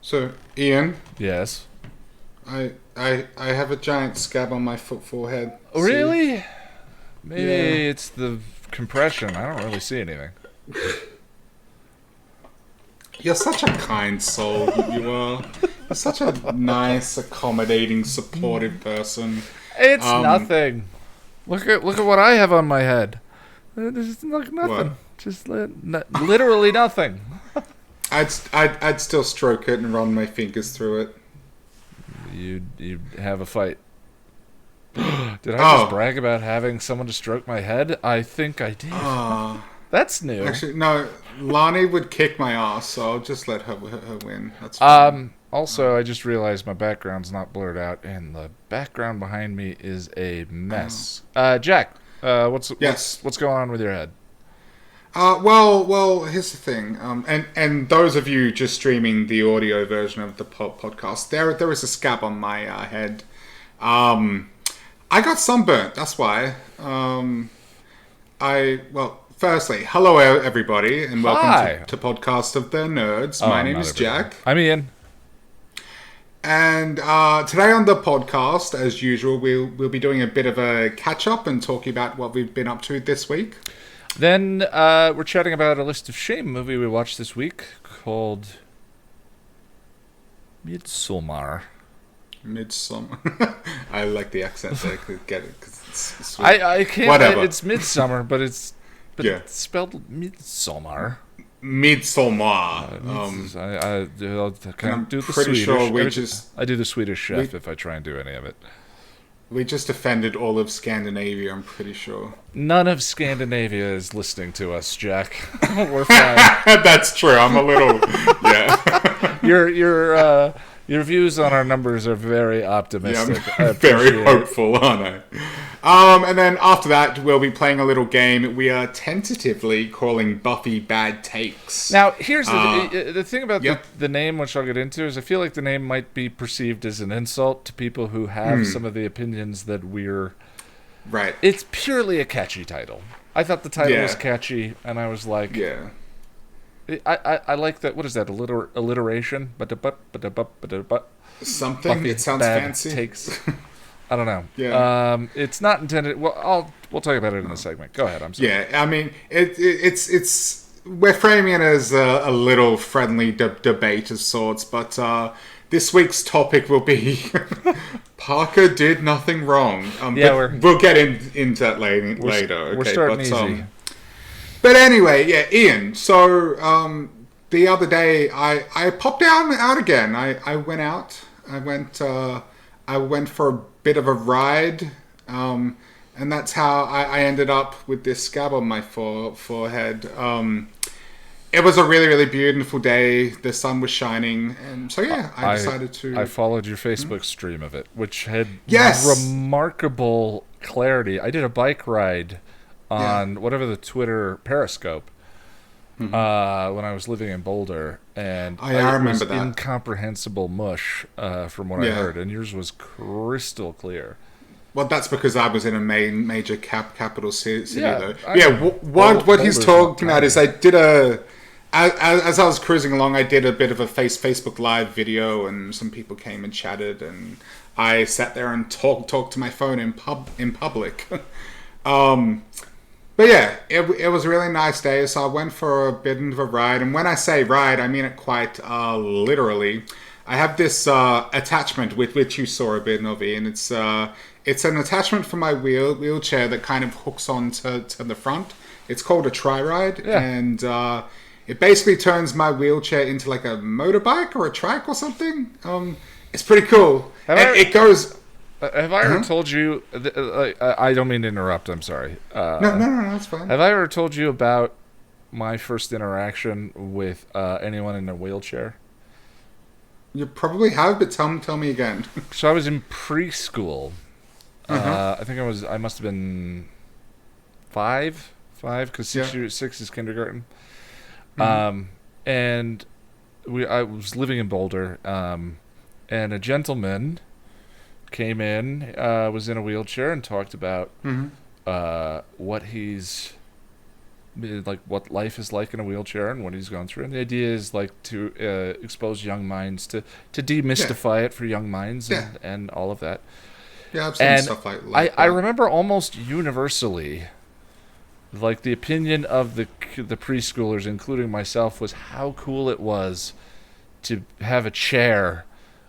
So, Ian, Yes. I have a giant scab on my forehead. Oh, See? really? Yeah. Maybe it's the compression. I don't really see anything. You're such a kind soul, you are. You're such a nice, accommodating, supportive person. It's Um, nothing. Look at what I have on my head. There's what? nothing. Just literally nothing. I'd still stroke it and run my fingers through it. You have a fight. Did I just Oh, brag about having someone to stroke my head? I think I did. uh, That's new. actually, no. Lonnie would kick my ass, so I'll just let her win. That's fine. Also, I just realized my background's not blurred out, and the background behind me is a Oh, mess. Jack, what's yes. what's going on with your head? Well. Here's the thing. And those of you just streaming the audio version of the podcast, there is a scab on my head. Um, I got sunburnt. That's why. Firstly, hello everybody, and welcome Hi. to Podcast of the Nerds. Oh, My I'm name not is everybody. Jack, I'm Ian. and today on the podcast, as usual, we'll be doing a bit of a catch up and talking about what we've been up to this week. Then we're chatting about a list of shame movie we watched this week called Midsommar. Midsummer. I like the accent there. Could get it because it's sweet. I can't. Whatever. It's midsummer, but Yeah, it's spelled Midsommar. Midsommar. Can I I'm do the pretty Swedish? sure I do the Swedish chef we if I try and do any of it. we just offended all of Scandinavia. I'm pretty sure. None of Scandinavia is listening to us, Jack. We're fine. That's true. I'm a little yeah. Your views on our numbers are very Yeah, optimistic. I I'm very appreciate it. hopeful, aren't I? And then after that, we'll be playing a little game we are tentatively calling Buffy Bad Takes. Now, here's the thing about Yep. the name, which I'll get into, is I feel like the name might be perceived as an insult to people who have some of the opinions that we're. Right. It's purely a catchy title. I thought the title Yeah. was catchy, and I was like, Yeah. I like that. What is that? Alliteration? Something. Buffy It sounds bad fancy. takes. I don't know. Yeah. It's not intended. Well, we'll talk about it in the segment. Go ahead. I'm sorry. Yeah, I mean, it's we're framing it as a little friendly debate of sorts, but this week's topic will be Parker did nothing wrong. Yeah, but we'll get into that later. Okay, We're starting but easy. but anyway, yeah, Ian. So the other day, I popped out again. I went out. I went for a bit of a ride. And that's how I ended up with this scab on my forehead. It was a really, really beautiful day. The sun was shining, and so yeah, I decided to. I followed your Facebook stream of it, which had Yes. remarkable clarity. I did a bike ride Yeah. on whatever the Twitter Periscope when I was living in Boulder, and Oh, yeah, I it remember was that. incomprehensible mush from what I Yeah. heard, and yours was crystal clear. Well, that's because I was in a major capital city, Yeah, though. I Yeah, mean, what he's Boulder's talking not about is I did as I was cruising along, I did a bit of a Facebook Live video, and some people came and chatted, and I sat there and talked to my phone in public. um, but yeah, it was a really nice day, so I went for a bit of a ride, and when I say ride, I mean it quite literally. I have this attachment with which you saw a bit of, Ian. It's an attachment for my wheelchair that kind of hooks on to the front. It's called a tri-ride, Yeah. and it basically turns my wheelchair into like a motorbike or a trike or something. It's pretty cool. Have And I- it goes... Have I ever told you? I don't mean to interrupt. I'm sorry. No, that's fine. Have I ever told you about my first interaction with anyone in a wheelchair? You probably have, but tell me again. So I was in preschool. I think I must have been five, because Yeah. 6 is kindergarten. And I was living in Boulder, and a gentleman came in, was in a wheelchair, and talked about what he's like what life is like in a wheelchair and what he's gone through. And the idea is like to expose young minds to demystify it for young minds and all of that. Yeah, I've seen And stuff like I that. remember almost universally, like the opinion of the preschoolers, including myself, was how cool it was to have a chair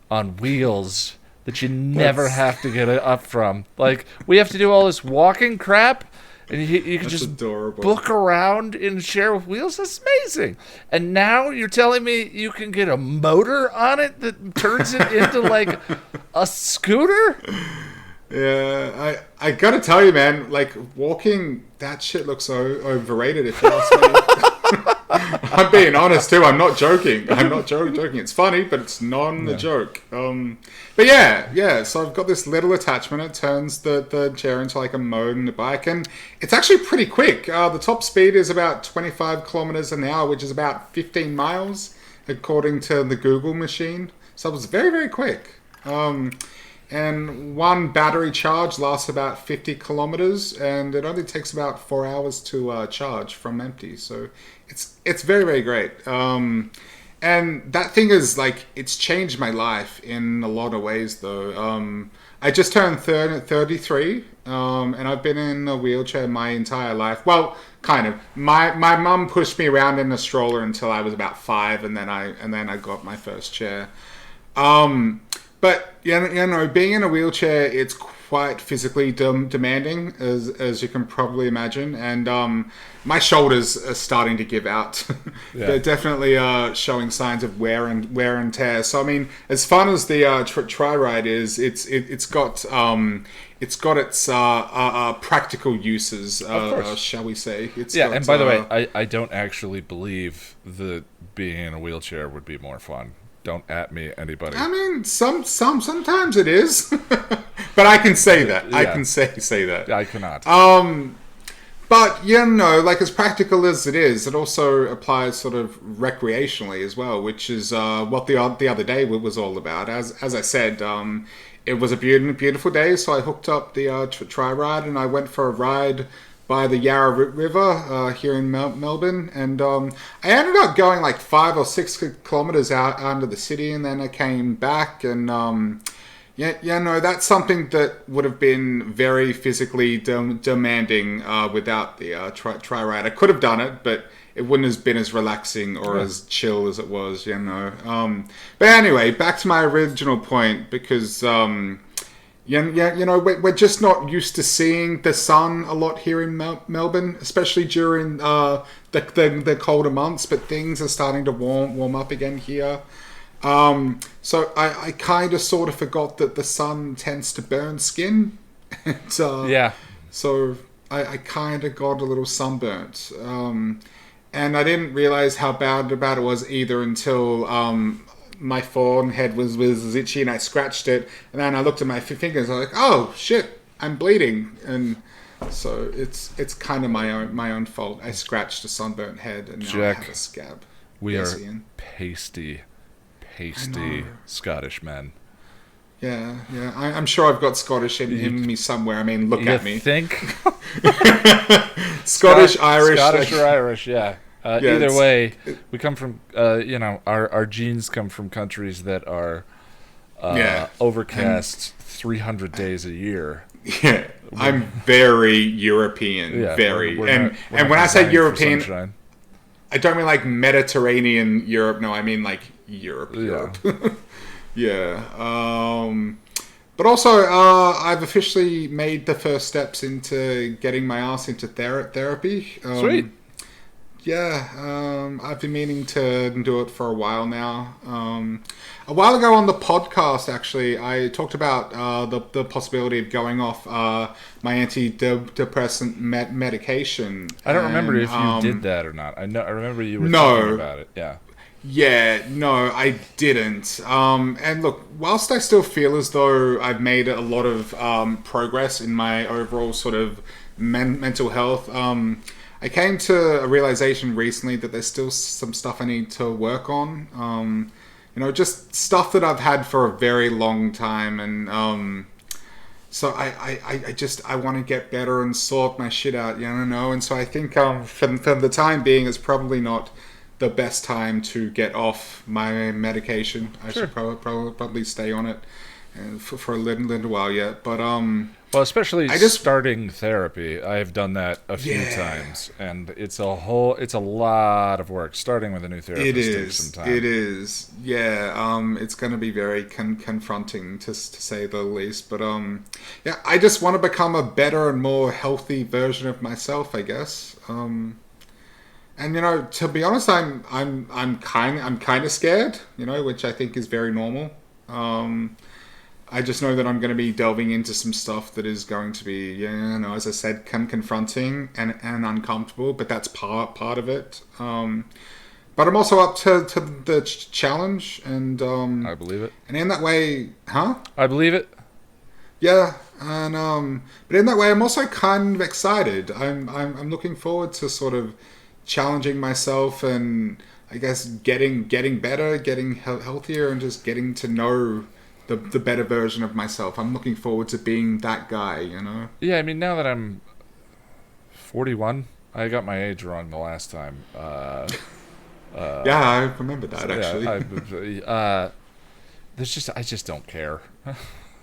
on wheels that you never have to get up from. Like, we have to do all this walking crap, and you can just adorable. book around in a chair with wheels. That's amazing. And now you're telling me you can get a motor on it that turns it into like a scooter? Yeah, I gotta tell you, man, like, walking, that shit looks so overrated, if you ask me. I'm being honest, too. I'm not joking. I'm not joking. It's funny, but it's not a joke. But yeah, so I've got this little attachment. It turns the chair into, like, a mode in the bike, and it's actually pretty quick. The top speed is about 25 kilometers an hour, which is about 15 miles, according to the Google machine. So it was very, very quick. And one battery charge lasts about 50 kilometers, and it only takes about 4 hours to charge from empty. So it's very, very great. And that thing is, like, it's changed my life in a lot of ways, though. I just turned 33, and I've been in a wheelchair my entire life. Well, kind of. My mum pushed me around in a stroller until I was about 5, and then I got my first chair. But you know, being in a wheelchair, it's quite physically demanding, as you can probably imagine, and my shoulders are starting to give out. They're definitely showing signs of wear and tear. So I mean, as fun as the tri ride is, it's got its practical uses, shall we say? And by the way, I don't actually believe that being in a wheelchair would be more fun. Don't at me, anybody. I mean, sometimes it is, but I can say that. Yeah. I can say that. I cannot. But you know, like, as practical as it is, it also applies sort of recreationally as well, which is what the other day was all about. As I said, it was a beautiful day, so I hooked up the tri ride and I went for a ride by the Yarra River here in Melbourne, and I ended up going like 5 or 6 kilometers out into the city, and then I came back, and that's something that would have been very physically demanding without the tri ride. I could have done it, but it wouldn't have been as relaxing or as chill as it was, you know. But anyway, back to my original point, because you know, we're just not used to seeing the sun a lot here in Melbourne, especially during the colder months. But things are starting to warm up again here. So I kind of sort of forgot that the sun tends to burn skin. And, So I kind of got a little sunburnt. And I didn't realize how bad it was either until my forehead was itchy, and I scratched it, and then I looked at my fingers, I was like, oh shit, I'm bleeding. And so it's kind of my own fault. I scratched a sunburnt head, and now Jack, I have a scab. We are pasty Scottish men. Yeah, I'm sure I've got Scottish in me somewhere. I mean, look at me. You think? Scottish, Irish. Scottish or Irish, yeah. Either way, we come from, our genes come from countries that are overcast 300 days a year. Yeah, I'm very European, very. And when I say European, I don't mean like Mediterranean Europe. No, I mean like Europe. Yeah. But also, I've officially made the first steps into getting my ass into therapy. Sweet. Yeah, I've been meaning to do it for a while now. A while ago on the podcast, actually, I talked about the possibility of going off my antidepressant medication. I don't remember if you did that or not. I remember you were talking about it. Yeah. Yeah, no, I didn't. And look, whilst I still feel as though I've made a lot of progress in my overall sort of mental health, I came to a realization recently that there's still some stuff I need to work on. Just stuff that I've had for a very long time, and So I want to get better and sort my shit out, and so I think for the time being, it's probably not the best time to get off my medication. I Sure. should probably stay on it for a little while yet. But Well, especially I just starting therapy, I've done that a few times, and it's a lot of work. Starting with a new therapist takes some time. It is. Yeah. It's going to be very confronting to say the least. But yeah. I just want to become a better and more healthy version of myself, I guess. And to be honest, I'm kind of scared. Which I think is very normal. I just know that I'm going to be delving into some stuff that is going to be, as I said, confronting and uncomfortable, but that's part of it. But I'm also up to the challenge, and I believe it. And in that way, huh? I believe it. Yeah, and but in that way, I'm also kind of excited. I'm looking forward to sort of challenging myself, and I guess getting better, getting healthier, and just getting to know the better version of myself. I'm looking forward to being that guy, Yeah, I mean, now that I'm 41, I got my age wrong the last time. Yeah, I remember that, actually. Yeah, I just don't care.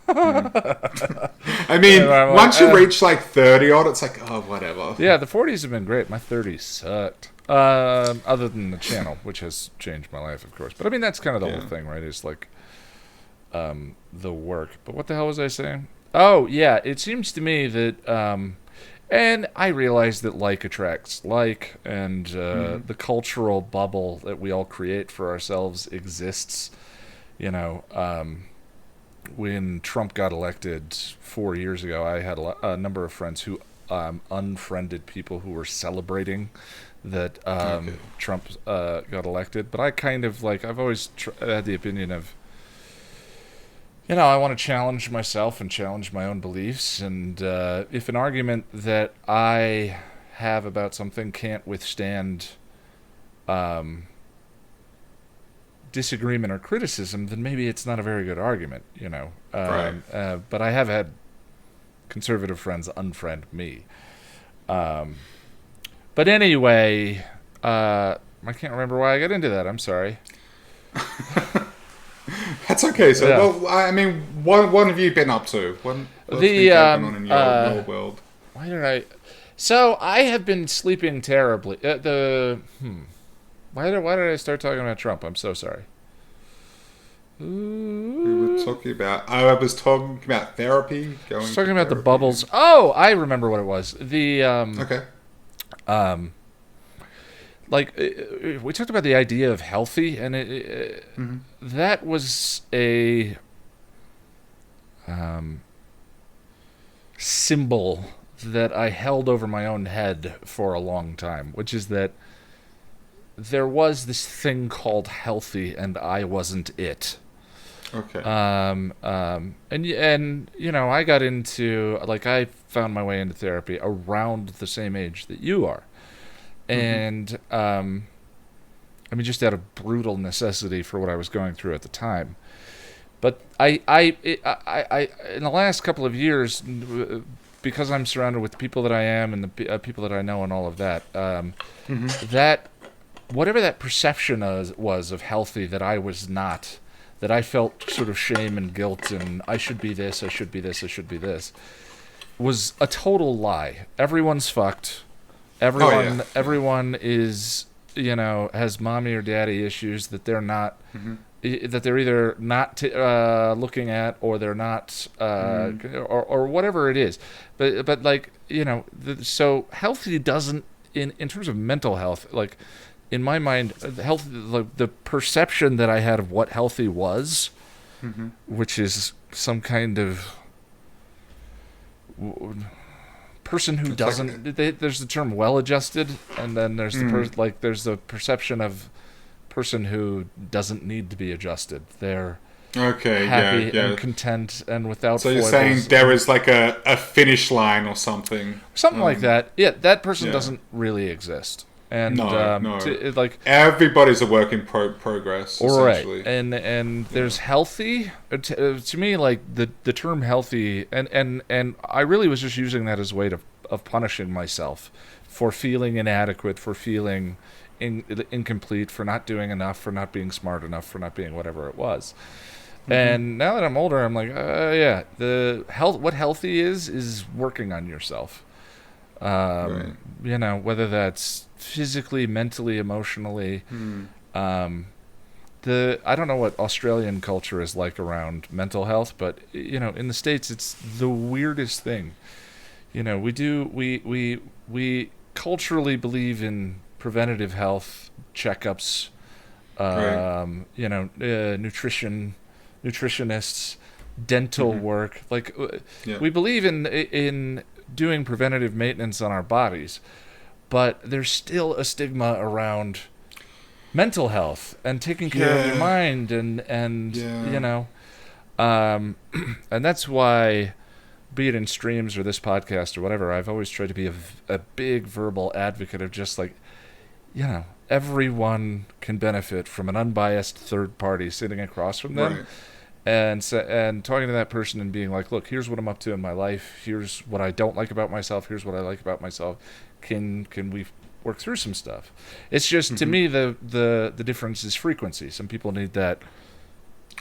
I mean, once you reach like 30 odd, it's like, oh, whatever. Yeah, the 40s have been great. My 30s sucked. Other than the channel, which has changed my life, of course. But I mean, that's kind of the whole thing, right? It's like the work. But what the hell was I saying? Oh, yeah. It seems to me that, and I realize that like attracts like, and the cultural bubble that we all create for ourselves exists. When Trump got elected 4 years ago, I had a number of friends who unfriended people who were celebrating that Trump got elected. But I kind of I've always had the opinion of, I want to challenge myself and challenge my own beliefs. And if an argument that I have about something can't withstand disagreement or criticism, then maybe it's not a very good argument, Right. But I have had conservative friends unfriend me. But anyway, I can't remember why I got into that. I'm sorry. That's okay. So, Yeah. well, I mean, what have you been up to? What's been going on in your world? Why did I? So I have been sleeping terribly. Why did I start talking about Trump? I'm so sorry. We were talking about. I was talking about therapy. I was talking about the bubbles. Oh, I remember what it was. The Okay. we talked about the idea of healthy, and that was a symbol that I held over my own head for a long time, which is that there was this thing called healthy, and I wasn't it. Okay. And I got into I found my way into therapy around the same age that you are, and I mean, just out of brutal necessity for what I was going through at the time. But I in the last couple of years, because I'm surrounded with the people that I am and the people that I know and all of that, that whatever that perception was of healthy that I was not, that I felt sort of shame and guilt and I should be this, I should be this, I should be this, was a total lie. Everyone's fucked. Everyone is, has mommy or daddy issues that they're not, that they're either not looking at, or they're not, or whatever it is. But so healthy doesn't, in terms of mental health, in my mind, health, the perception that I had of what healthy was, which is some kind of person who doesn't. There's the term well-adjusted, and then there's the there's the perception of person who doesn't need to be adjusted. They're happy and content and without. So you're saying there is a finish line or something? Something like that. Yeah, that person doesn't really exist. And No. like Everybody's a work in progress, essentially. right, and there's healthy to me, like the term healthy, and I really was just using that as a way of punishing myself for feeling inadequate, for feeling incomplete, for not doing enough, for not being smart enough, for not being whatever it was. And now that I'm older, I'm like, yeah, what healthy is working on yourself. Right. Whether that's physically, mentally, emotionally. I don't know what Australian culture is like around mental health, but in the States, it's the weirdest thing. We culturally believe in preventative health checkups, Right. nutritionists, dental work. Like Yeah. we believe in doing preventative maintenance on our bodies, but there's still a stigma around mental health and taking care of your Yeah. mind and Yeah. and that's why, be it in streams or this podcast or whatever, I've always tried to be a big verbal advocate of just like, everyone can benefit from an unbiased third party sitting across from them Right. and talking to that person and being like, look, here's what I'm up to in my life. Here's what I don't like about myself. Here's what I like about myself. Can we work through some stuff? It's just to me the difference is frequency. Some people need that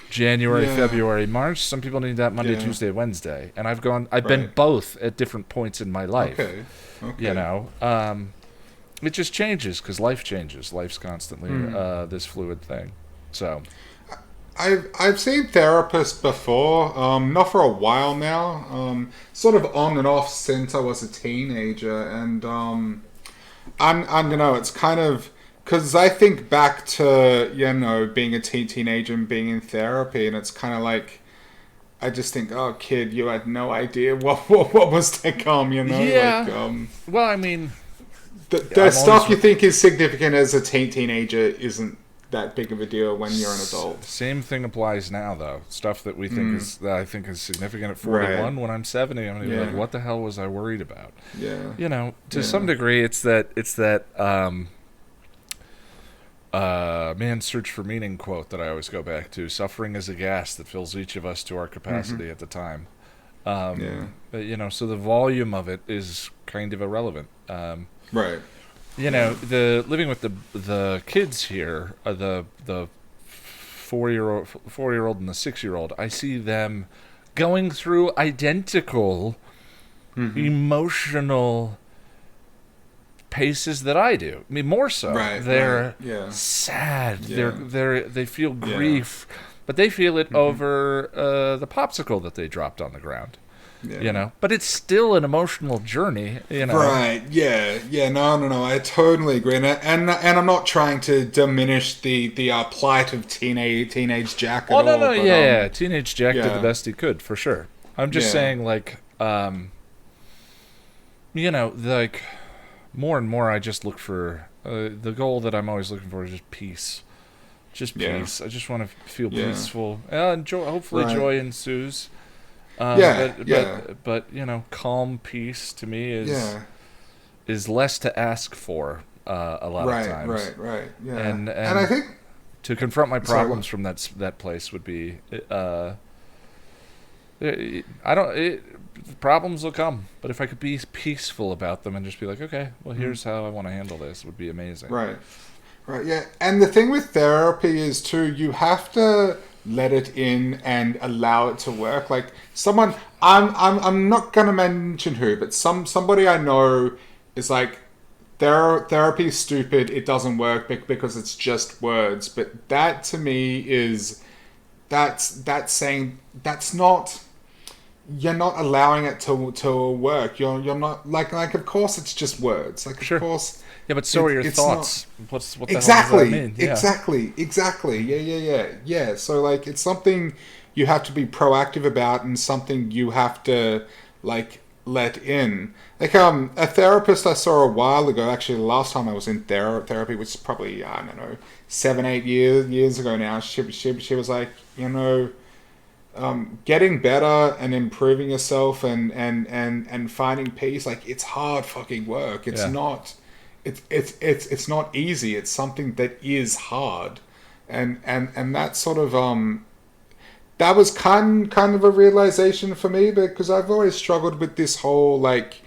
January, Yeah. February, March. Some people need that Monday, Yeah. Tuesday, Wednesday. And I've been Right. both at different points in my life. Okay. It just changes because life changes. Life's constantly this fluid thing. So I've seen therapists before, not for a while now, sort of on and off since I was a teenager, and it's kind of because I think back to being a teenager and being in therapy, and it's kind of like I just think, oh, kid, you had no idea what was to come, yeah. Like, Well, I mean, the stuff you think is significant as a teenager isn't that big of a deal when you're an adult. Same thing applies now, though. Stuff that I think is significant at 41. Right. When I'm 70, I'm gonna be Yeah. like, what the hell was I worried about? Yeah. To some degree, it's that man's search for meaning quote that I always go back to. Suffering is a gas that fills each of us to our capacity at the time. So the volume of it is kind of irrelevant. Right. The living with the kids here, the 4-year-old and the 6-year-old, I see them going through identical emotional paces that I do. I mean, more so. Right. They're Yeah. sad. Yeah. They feel grief, but they feel it over the popsicle that they dropped on the ground. Yeah. But it's still an emotional journey. Right. Yeah. Yeah. No. I totally agree, and I'm not trying to diminish the plight of teenage Jack at all. No. But, Yeah. Teenage Jack did yeah. the best he could, for sure. I'm just saying, like, like, more and more I just look for the goal that I'm always looking for is just peace. Just peace. I just want to feel peaceful. Hopefully joy ensues. But calm peace to me is less to ask for a lot of times. Right. Yeah. And I think to confront my problems from that place would be problems will come, but if I could be peaceful about them and just be like, okay, well, here's how I want to handle this, would be amazing. Right, yeah. And the thing with therapy is too, you have to let it in and allow it to work. Like someone, I'm not gonna mention who, but somebody I know is like, therapy is stupid. It doesn't work because it's just words. But that to me is that's saying that's not. You're not allowing it to work. You're not like of course it's just words. Like Sure. Of course. Yeah, but so are your thoughts. What the hell does that mean? Yeah. Exactly. Yeah. So like it's something you have to be proactive about and something you have to like let in. Like a therapist I saw a while ago, actually the last time I was in therapy, which is probably, I don't know, 7-8 years ago now, she was like, getting better and improving yourself and finding peace, like it's hard fucking work. It's it's not easy. It's something that is hard, and that sort of that was kind of a realization for me, because I've always struggled with this whole like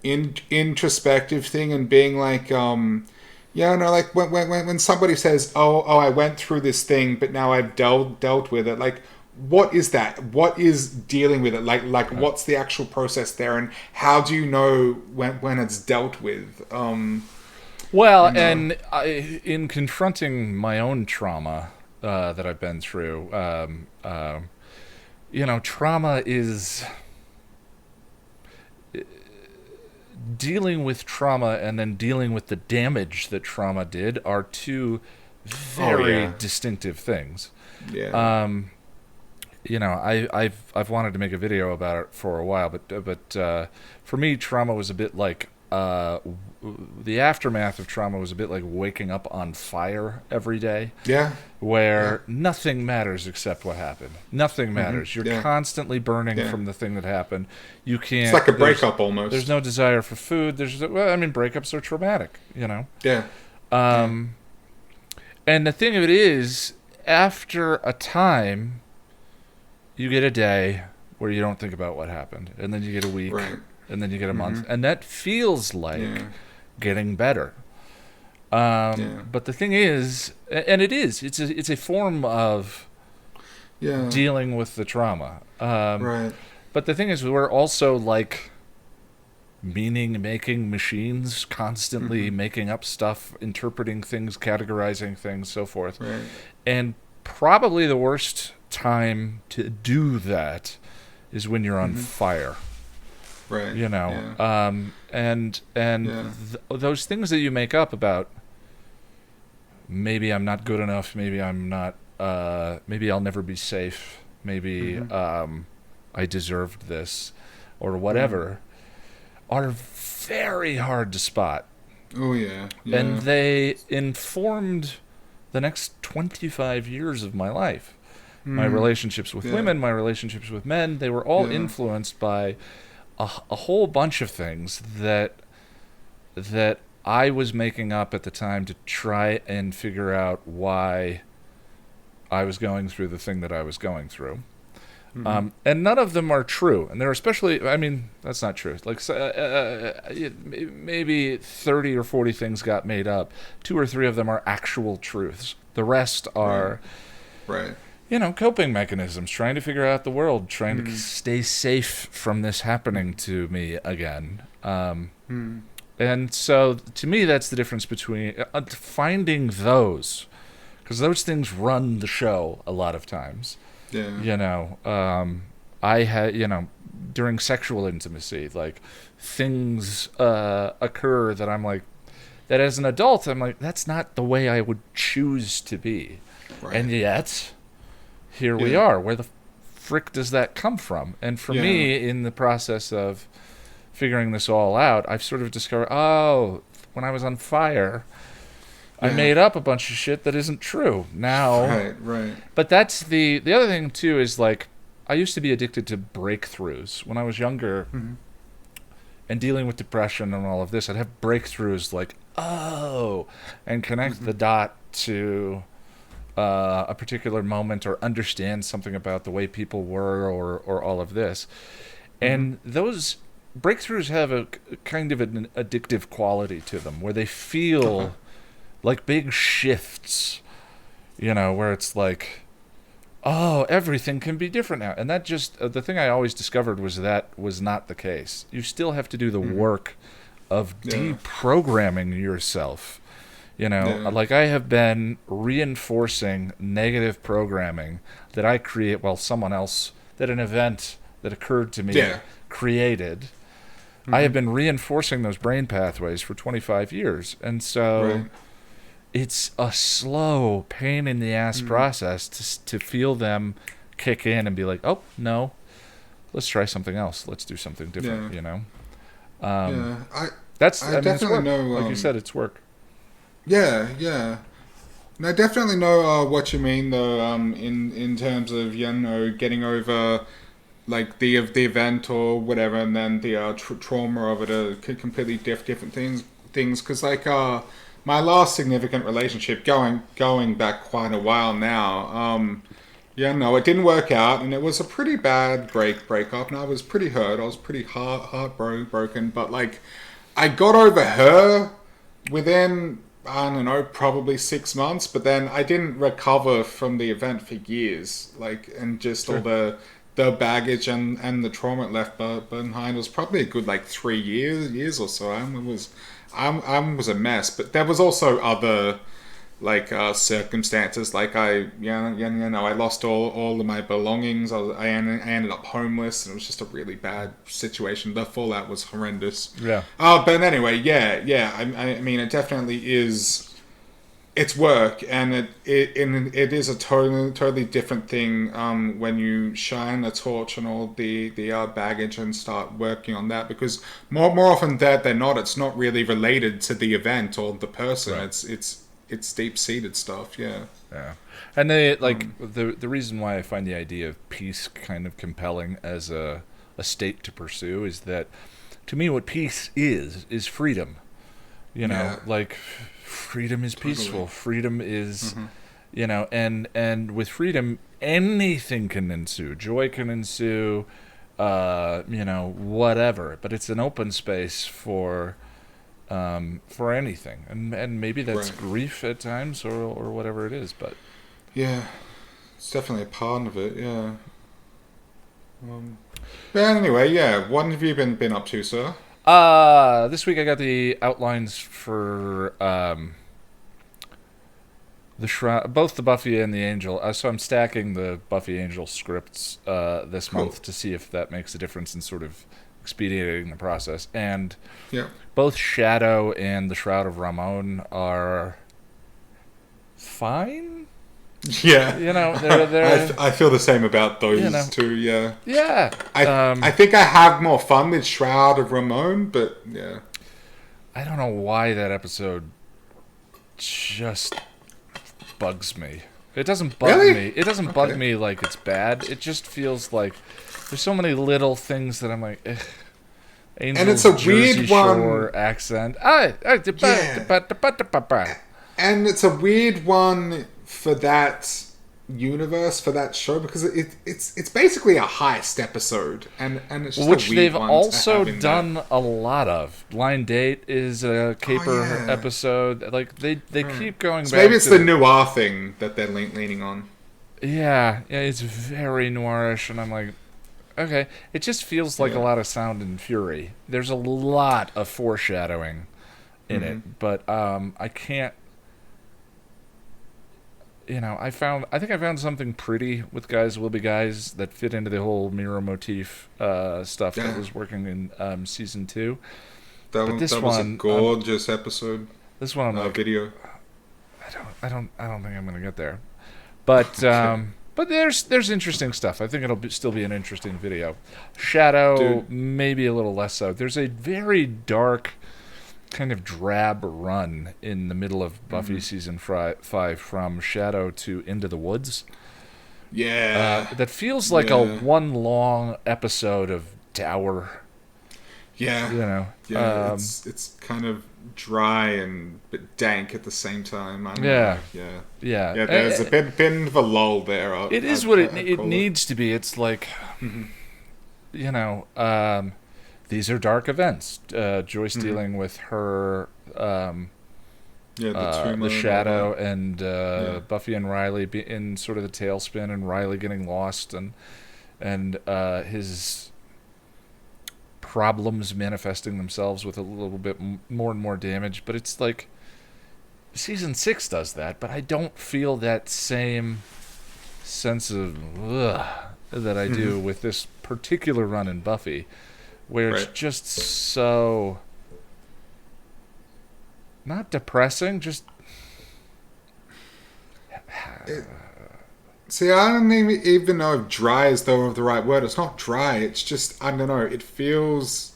introspective thing, and being like yeah, no, like when somebody says, oh, I went through this thing, but now I've dealt with it. Like, what is that? What is dealing with it? Like what's the actual process there, and how do you know when it's dealt with? Well, you know? and in confronting my own trauma that I've been through, trauma is dealing with trauma, and then dealing with the damage that trauma did are two very distinctive things. Yeah. I've wanted to make a video about it for a while, but for me, trauma was a bit like the aftermath of trauma was a bit like waking up on fire every day. Yeah. Where nothing matters except what happened. Nothing matters. Mm-hmm. You're constantly burning from the thing that happened. You can't. It's like a breakup almost. There's no desire for food. Breakups are traumatic. Yeah. And the thing of it is, after a time, you get a day where you don't think about what happened, and then you get a week, and then you get a month, and that feels like getting better. But the thing is, and it's a form of dealing with the trauma. But the thing is, we're also like meaning-making machines, constantly making up stuff, interpreting things, categorizing things, so forth. And probably the worst time to do that is when you're on fire. Those things that you make up about, maybe I'm not good enough, maybe I'm not, maybe I'll never be safe, maybe I deserved this, or whatever, are very hard to spot. And they informed the next 25 years of my life. My relationships with women, my relationships with men, they were all influenced by a whole bunch of things that I was making up at the time to try and figure out why I was going through the thing that I was going through. And none of them are true. And they're especially, that's not true. Like maybe 30 or 40 things got made up. 2 or 3 of them are actual truths. The rest are... coping mechanisms, trying to figure out the world, trying to stay safe from this happening to me again. And so, to me, that's the difference between finding those, because those things run the show a lot of times. I had, during sexual intimacy, like, things occur that I'm like, that as an adult, I'm like, that's not the way I would choose to be. And yet... here we are. Where the frick does that come from? And for me, in the process of figuring this all out, I've sort of discovered, when I was on fire, I made up a bunch of shit that isn't true. Now, But that's the other thing too, is like, I used to be addicted to breakthroughs when I was younger, and dealing with depression and all of this. I'd have breakthroughs like, and connect the dot to a particular moment, or understand something about the way people were, or all of this. And those breakthroughs have a kind of an addictive quality to them, where they feel like big shifts, where it's like, everything can be different now. And that just, the thing I always discovered was that was not the case. You still have to do the work of deprogramming yourself. Like I have been reinforcing negative programming that I create, someone else, that an event that occurred to me created. I have been reinforcing those brain pathways for 25 years. And so it's a slow pain in the ass process to feel them kick in and be like, oh, no, let's try something else. Let's do something different, I definitely know, like you said, it's work. And I definitely know what you mean, though, in terms of, getting over, like, the event or whatever, and then the trauma of it are completely different things because my last significant relationship going back quite a while now. Yeah, no, it didn't work out, and it was a pretty bad breakup, and I was pretty hurt. I was pretty heartbroken, but like, I got over her within, I don't know, probably 6 months, but then I didn't recover from the event for years, like, and just all the baggage and the trauma it left behind was probably a good like 3 years or so. I was a mess, but there was also other like circumstances. Like I lost all of my belongings. I ended up homeless, and it was just a really bad situation. The fallout was horrendous. Yeah. But anyway, yeah. I mean, it definitely is. It's work, and it is a totally different thing when you shine a torch on all the baggage and start working on that, because more often than not, it's not really related to the event or the person. Right. It's deep seated stuff. Yeah. And they the reason why I find the idea of peace kind of compelling as a state to pursue is that, to me, what peace is freedom. You know, like, freedom is peaceful. Freedom is, you know, and with freedom, anything can ensue. Joy can ensue, you know, whatever. But it's an open space for anything, and maybe that's grief at times or whatever it is. But yeah, it's definitely a part of it. Yeah. But anyway, yeah. What have you been up to, sir? This week I got the outlines for the Shroud, both the Buffy and the Angel. So I'm stacking the Buffy Angel scripts this month to see if that makes a difference in sort of expediting the process. And both Shadow and the Shroud of Ramon are fine. Yeah, you know, they're I feel the same about those two. Yeah, I think I have more fun with Shroud of Ramon, but yeah, I don't know why that episode just bugs me. It doesn't bug me. It doesn't bug me like it's bad. It just feels like there's so many little things that I'm like, Angel's and it's a Jersey weird Shore one. Accent. And it's a weird one for that universe, for that show, because it's basically a heist episode, and it's just which a weird they've one also done a lot of. Blind Date is a caper episode. Like they keep going back. Maybe it's the noir thing that they're leaning on. Yeah, it's very noirish, and I'm like, okay, it just feels like a lot of sound and fury. There's a lot of foreshadowing in it, but I can't. You know, I think I found something pretty with Guys Will Be Guys that fit into the whole mirror motif stuff that was working in season 2. That was a gorgeous episode. This one, I'm like, video. I don't think I'm gonna get there, but but there's interesting stuff. I think it'll still be an interesting video. Shadow, maybe a little less so. There's a very dark, kind of drab run in the middle of Buffy season 5 from Shadow to Into the Woods. Yeah. That feels like a one long episode of Dower. Yeah. You know. Yeah, it's kind of dry and a bit dank at the same time. Yeah. There's a bit of a lull there. It is what it needs to be. It's like, you know, these are dark events. Joyce dealing with her, the Shadow, and Buffy and Riley in sort of the tailspin, and Riley getting lost, and his problems manifesting themselves with a little bit more and more damage. But it's like season 6 does that, but I don't feel that same sense of that I do with this particular run in Buffy, where it's just so not depressing, just see, I don't even know if dry is the right word. It's not dry. It's just, I don't know. It feels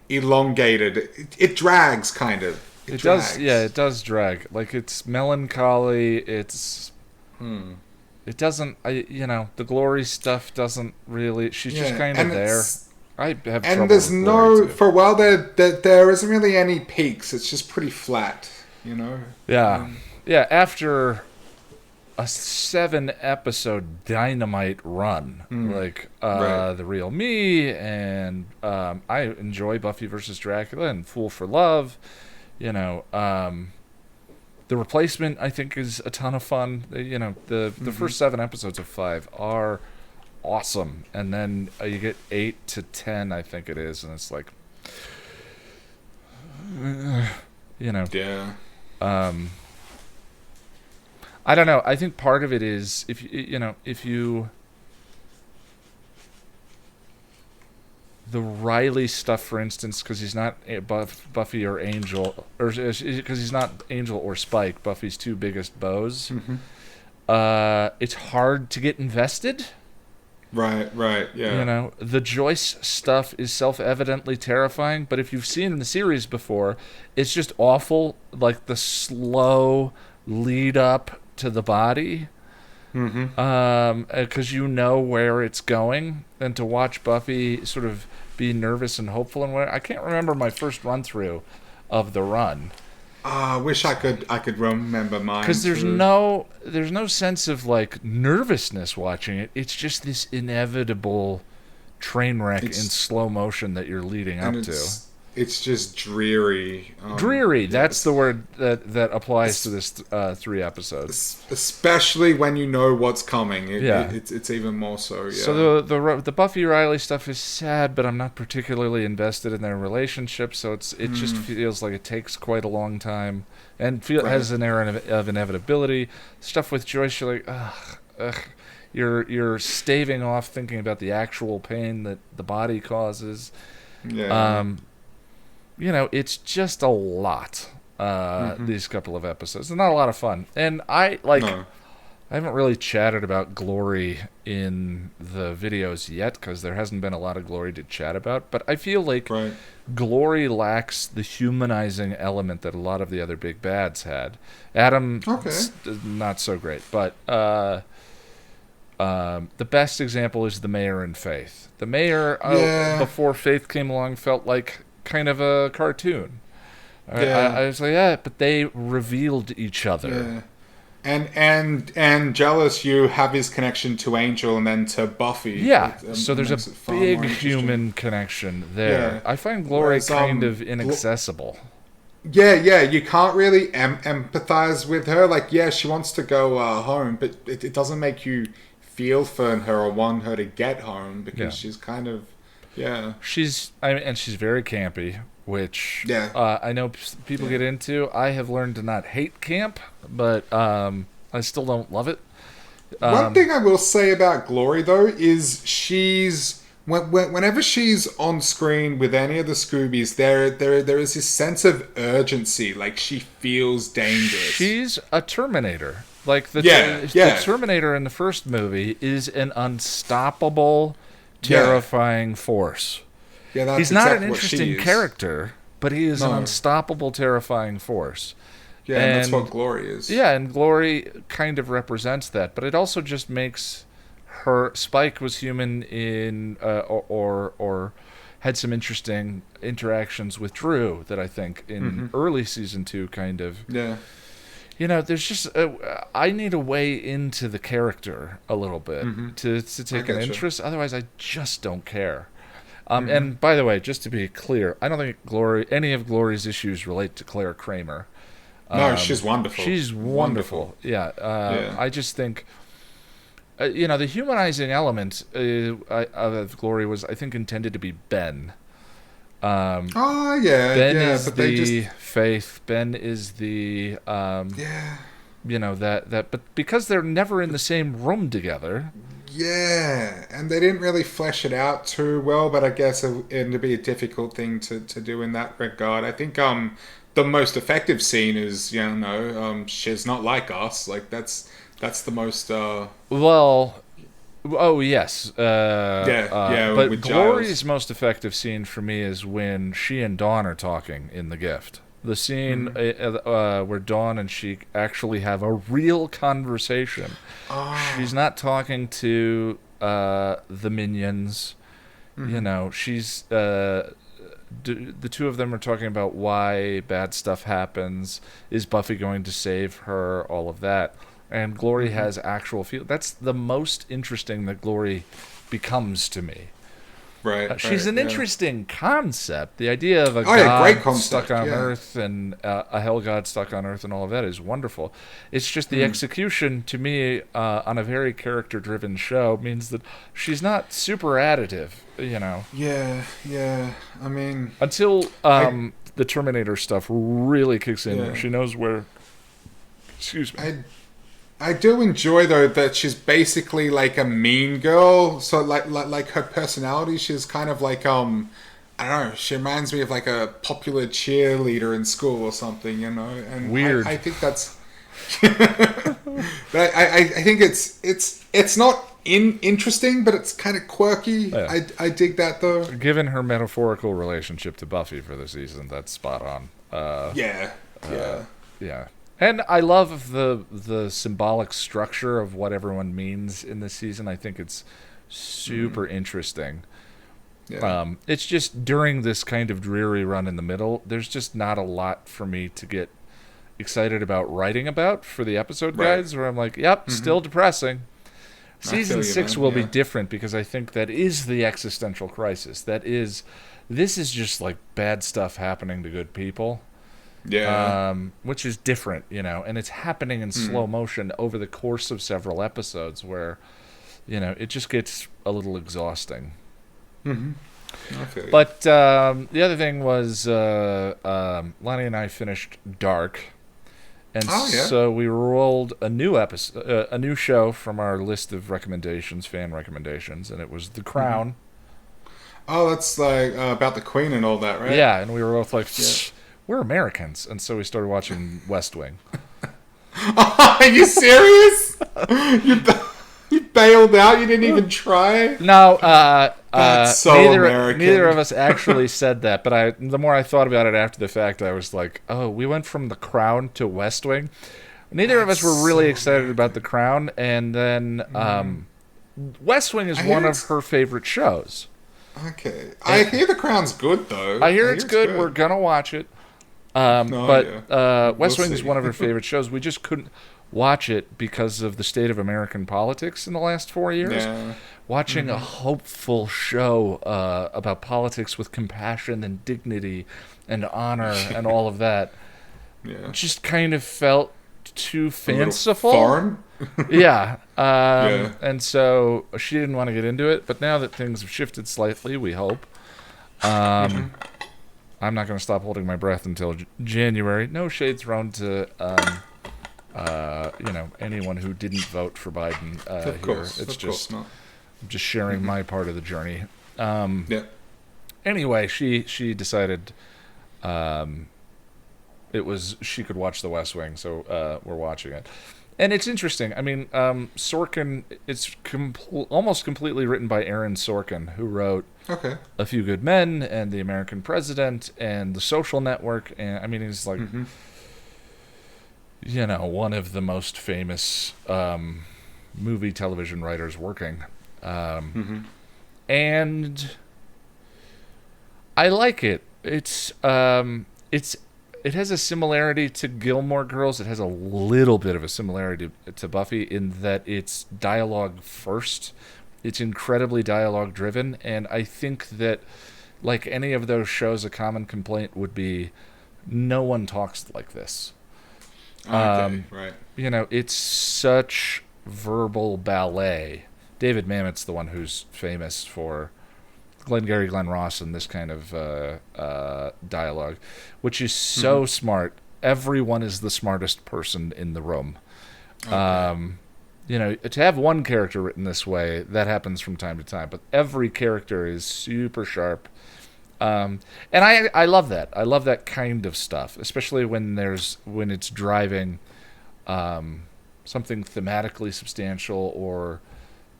elongated. It drags, kind of. It drags. Does. Yeah, it does drag. Like, it's melancholy. It's. It doesn't. The glory stuff doesn't really. She's just kind of there. I have And trouble there's with Glory, no, too. for a while there isn't really any peaks. It's just pretty flat, you know? Yeah. Yeah, after a 7-episode dynamite run, like Right. The Real Me, and I enjoy Buffy versus Dracula and Fool for Love. You know, The Replacement, I think, is a ton of fun. You know, the first 7 episodes of 5 are awesome, and then you get 8 to 10, I think it is, and it's like, you know, Yeah. I don't know. I think part of it is if you the Riley stuff, for instance, because he's not Buffy or Angel, or because he's not Angel or Spike, Buffy's two biggest bows. It's hard to get invested. Right, yeah. You know, the Joyce stuff is self-evidently terrifying, but if you've seen the series before, it's just awful. Like the slow lead up to the body, because you know where it's going, and to watch Buffy sort of be nervous and hopeful and where I can't remember my first run through of the run. I wish I could remember mine. Because there's too. no sense of like nervousness watching it. It's just this inevitable train wreck in slow motion that you're leading up to. It's just dreary. Dreary. That's the word that applies to this 3 episodes. Especially when you know what's coming. Yeah. It's even more so. Yeah. So the Buffy Riley stuff is sad, but I'm not particularly invested in their relationship. So it just feels like it takes quite a long time, and has an air of inevitability. Stuff with Joyce, you're like, ugh. You're staving off thinking about the actual pain that the body causes. Yeah. You know, it's just a lot. These couple of episodes, they're not a lot of fun, and I haven't really chatted about Glory in the videos yet because there hasn't been a lot of Glory to chat about. But I feel like Glory lacks the humanizing element that a lot of the other big bads had. Adam, not so great, but the best example is the Mayor in Faith. The Mayor, before Faith came along, felt like kind of a cartoon. I was like, yeah, but they revealed each other. Yeah. And jealous, you have his connection to Angel and then to Buffy. Yeah, so there's a big human connection there. Yeah. I find Glory kind of inaccessible. Yeah, you can't really empathize with her. Like, yeah, she wants to go home, but it doesn't make you feel for her or want her to get home because she's kind of, she's very campy, which I know people get into. I have learned to not hate camp, but I still don't love it. One thing I will say about Glory, though, is whenever she's on screen with any of the Scoobies, there is this sense of urgency, like she feels dangerous. She's a Terminator. Like the Terminator in the first movie is an unstoppable, terrifying force. Yeah, that's He's exactly not an what she interesting is. character, but he is an unstoppable, terrifying force. Yeah, and that's what Glory is. Yeah, and Glory kind of represents that, but it also just makes her. Spike was human in, or had some interesting interactions with Drew that I think in early season 2 kind of. Yeah. You know, there's just I need a way into the character a little bit to take an interest. Otherwise, I just don't care. And by the way, just to be clear, I don't think any of Glory's issues relate to Claire Kramer. No, she's wonderful. She's wonderful. Yeah. I just think, the humanizing element of Glory was, I think, intended to be Ben. Ben is the faith. Ben is the but because they're never in the same room together. Yeah, and they didn't really flesh it out too well, but I guess it'd be a difficult thing to do in that regard. I think the most effective scene is she's not like us. Like that's the most Oh yes, but with Glory's Giles. most effective scene for me is when she and Dawn are talking in The Gift. The scene where Dawn and she actually have a real conversation. She's not talking to the minions. You know, she's the two of them are talking about why bad stuff happens. Is Buffy going to save her? All of that. And Glory has actual feel. That's the most interesting that Glory becomes to me. Right. She's an yeah. interesting concept. The idea of a Oh, yeah, god great concept, stuck on yeah. Earth and a hell god stuck on Earth and all of that is wonderful. It's just the execution, to me, on a very character-driven show, means that she's not super additive, you know. Yeah. I mean, Until the Terminator stuff really kicks in. Yeah. She knows where... Excuse me. I do enjoy though that she's basically like a mean girl. So like her personality, she's kind of like I don't know. She reminds me of like a popular cheerleader in school or something, you know. And Weird. I think that's. But I think it's not interesting, but it's kind of quirky. Yeah. I dig that though. Given her metaphorical relationship to Buffy for the season, that's spot on. Yeah. Yeah. And I love the symbolic structure of what everyone means in this season. I think it's super interesting. Yeah. It's just during this kind of dreary run in the middle, there's just not a lot for me to get excited about writing about for the episode guides, where I'm like, yep, still depressing. Season 6 will be different because I think that is the existential crisis. This is just like bad stuff happening to good people. Yeah. Which is different, you know, and it's happening in slow motion over the course of several episodes where, you know, it just gets a little exhausting. I feel you. But the other thing was Lonnie and I finished Dark, and so we rolled a new episode, a new show from our list of recommendations, fan recommendations, and it was The Crown. Oh, that's like about the Queen and all that, right? Yeah, and we were both like, we're Americans, and so we started watching West Wing. Are you serious? You bailed out? You didn't even try? No, That's so American. Neither of us actually said that, but the more I thought about it after the fact, I was like, oh, we went from The Crown to West Wing. Neither of us were really excited about The Crown, and then West Wing is one of her favorite shows. Okay. I hear The Crown's good, though. I hear it's good. We're going to watch it. West Wing is one of her favorite shows. We just couldn't watch it because of the state of American politics in the last 4 years. Yeah. Watching a hopeful show about politics with compassion and dignity and honor and all of that just kind of felt too fanciful. Foreign? Yeah. And so she didn't want to get into it, but now that things have shifted slightly, we hope. I'm not going to stop holding my breath until January. No shade thrown to, anyone who didn't vote for Biden Of course. It's of course not. I'm just sharing my part of the journey. Anyway, she decided she could watch The West Wing, so we're watching it. And it's interesting. I mean, Sorkin, it's almost completely written by Aaron Sorkin, who wrote A Few Good Men and The American President and The Social Network. And I mean, he's like, one of the most famous movie television writers working. And I like it. It has a similarity to Gilmore Girls. It has a little bit of a similarity to Buffy in that it's dialogue first. It's incredibly dialogue driven, and I think that, like any of those shows, a common complaint would be no one talks like this. Right. It's such verbal ballet. David Mamet's the one who's famous for Glengarry Glen Ross and this kind of dialogue, which is so smart. Everyone is the smartest person in the room. To have one character written this way, that happens from time to time, but every character is super sharp. And I love that. I love that kind of stuff, especially when it's driving something thematically substantial or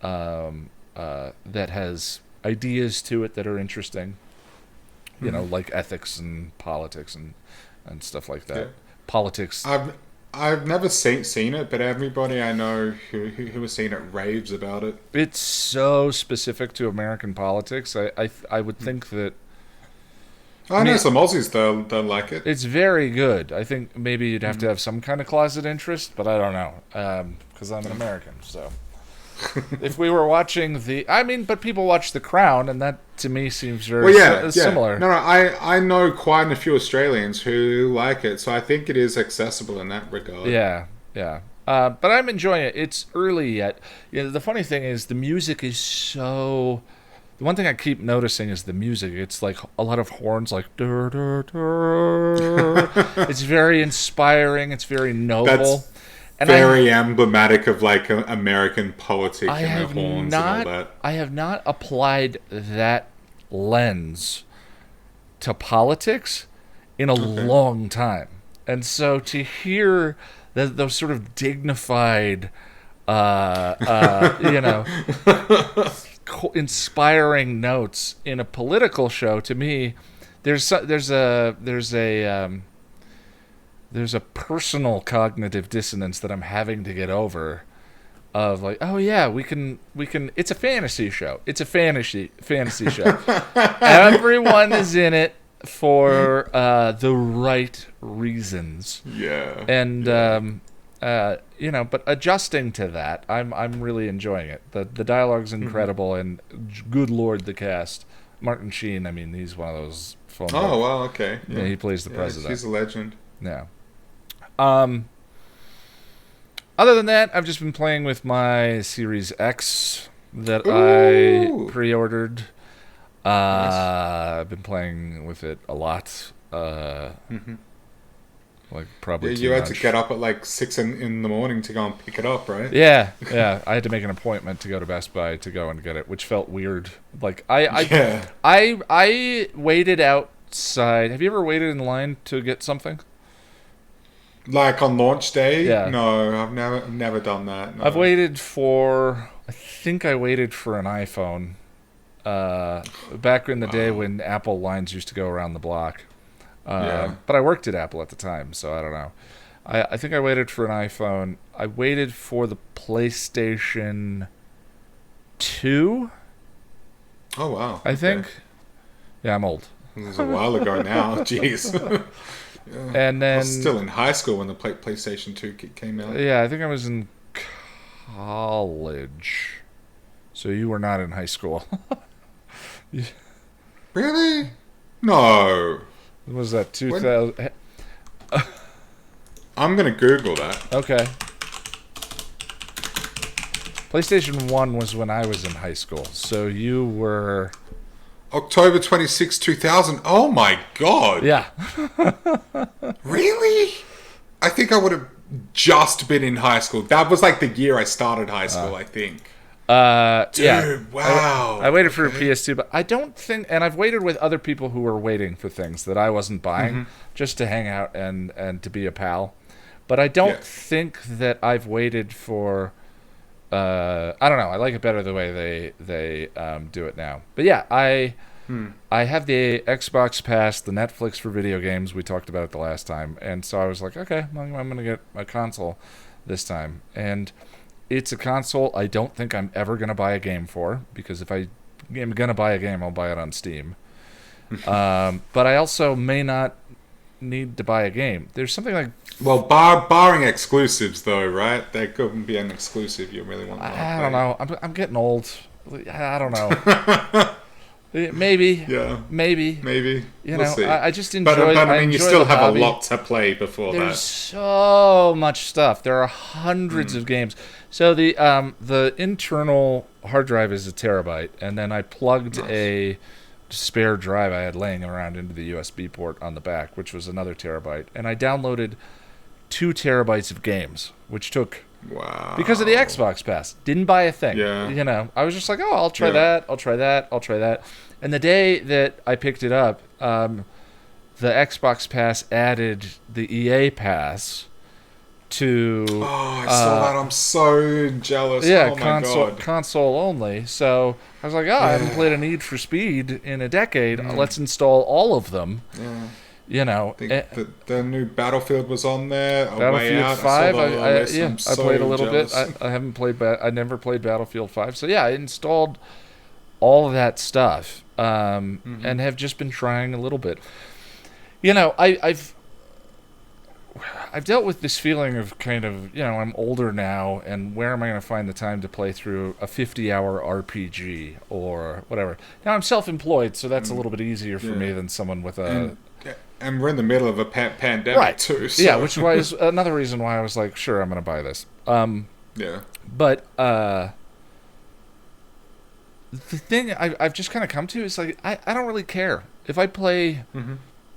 that has ideas to it that are interesting, like ethics and politics and stuff like that. Politics I've never seen it, but everybody I know who has seen it raves about it. It's so specific to American politics. I would think that I know some Aussies they'll like it. it's very good. I think maybe you'd have to have some kind of closet interest, but I don't know because I'm an American. So if we were watching but people watch The Crown, and that to me seems very similar. No, I know quite a few Australians who like it, so I think it is accessible in that regard. Yeah, yeah. But I'm enjoying it. It's early yet. The funny thing is the music is so. The one thing I keep noticing is the music. It's like a lot of horns, like dur, dur, dur. It's very inspiring. It's very noble. That's very emblematic of like American politics and the horns and all that. I have not applied that lens to politics in a long time, and so to hear those sort of dignified, inspiring notes in a political show, to me, there's a personal cognitive dissonance that I'm having to get over. Of like, oh yeah, we can. It's a fantasy show. It's a fantasy show. Everyone is in it for the right reasons. Yeah. And but adjusting to that, I'm really enjoying it. The dialogue's incredible, and good lord, the cast. Martin Sheen, I mean, he's one of those phone. Oh wow, okay. Yeah, he plays the president. He's a legend. Yeah. Other than that, I've just been playing with my Series X that I pre-ordered. Nice. I've been playing with it a lot. Like probably you had to get up at like 6 in the morning to go and pick it up, right? Yeah. I had to make an appointment to go to Best Buy to go and get it, which felt weird. Like I waited outside. Have you ever waited in line to get something? Like on launch day? Yeah. No, I've never done that. No. I think I waited for an iPhone back in the day when Apple lines used to go around the block. But I worked at Apple at the time, so I don't know. I think I waited for an iPhone. I waited for the PlayStation 2. Oh, wow. I think. Yeah, I'm old. This was a while ago now. Jeez. Yeah. And then I was still in high school when the PlayStation 2 came out. Yeah, I think I was in college. So you were not in high school. Really? No. When was that? 2000? I'm going to Google that. Okay. PlayStation 1 was when I was in high school. So you were... October 26, 2000. Oh my god. Yeah. Really? I think I would have just been in high school. That was like the year I started high school, I think. Dude, yeah. Wow. I waited for a PS2, but I don't think... And I've waited with other people who were waiting for things that I wasn't buying, just to hang out and to be a pal. But I don't think that I've waited for... I don't know. I like it better the way they do it now. But yeah, I have the Xbox Pass, the Netflix for video games. We talked about it the last time, and so I was like, okay, I'm going to get a console this time. And it's a console I don't think I'm ever going to buy a game for, because if I am going to buy a game, I'll buy it on Steam. But I also may not need to buy a game. There's something like... Well, barring exclusives, though, right? There couldn't be an exclusive you really want to play. I don't know. I'm getting old. I don't know. Maybe. Yeah. Maybe. We'll see. I just enjoy. But I mean, you still have a lot to play before There's so much stuff. There are hundreds of games. So the internal hard drive is 1 terabyte, and then I plugged a spare drive I had laying around into the USB port on the back, which was another terabyte, and I downloaded 2 terabytes of games, which took because of the Xbox Pass. Didn't buy a thing. Yeah. I was just like, oh, I'll try that. And the day that I picked it up, the Xbox Pass added the EA Pass to... Oh, I saw that. I'm so jealous. Yeah, oh my God. console only. So I was like, I haven't played a Need for Speed in a decade. Let's install all of them. You know, I think the new Battlefield was on there. A Way Battlefield Out. 5. I saw the list. I'm I played a so little jealous. bit. I haven't played. I never played Battlefield 5. So yeah, I installed all of that stuff, and have just been trying a little bit. You know, I've dealt with this feeling of kind of, I'm older now, and where am I going to find the time to play through a 50-hour RPG or whatever? Now, I'm self-employed, so that's a little bit easier for me than someone with a... And we're in the middle of a pandemic, Right. too. So. Yeah, which was another reason why I was like, sure, I'm going to buy this. Yeah. But the thing I've just kind of come to is, like, I don't really care. If I play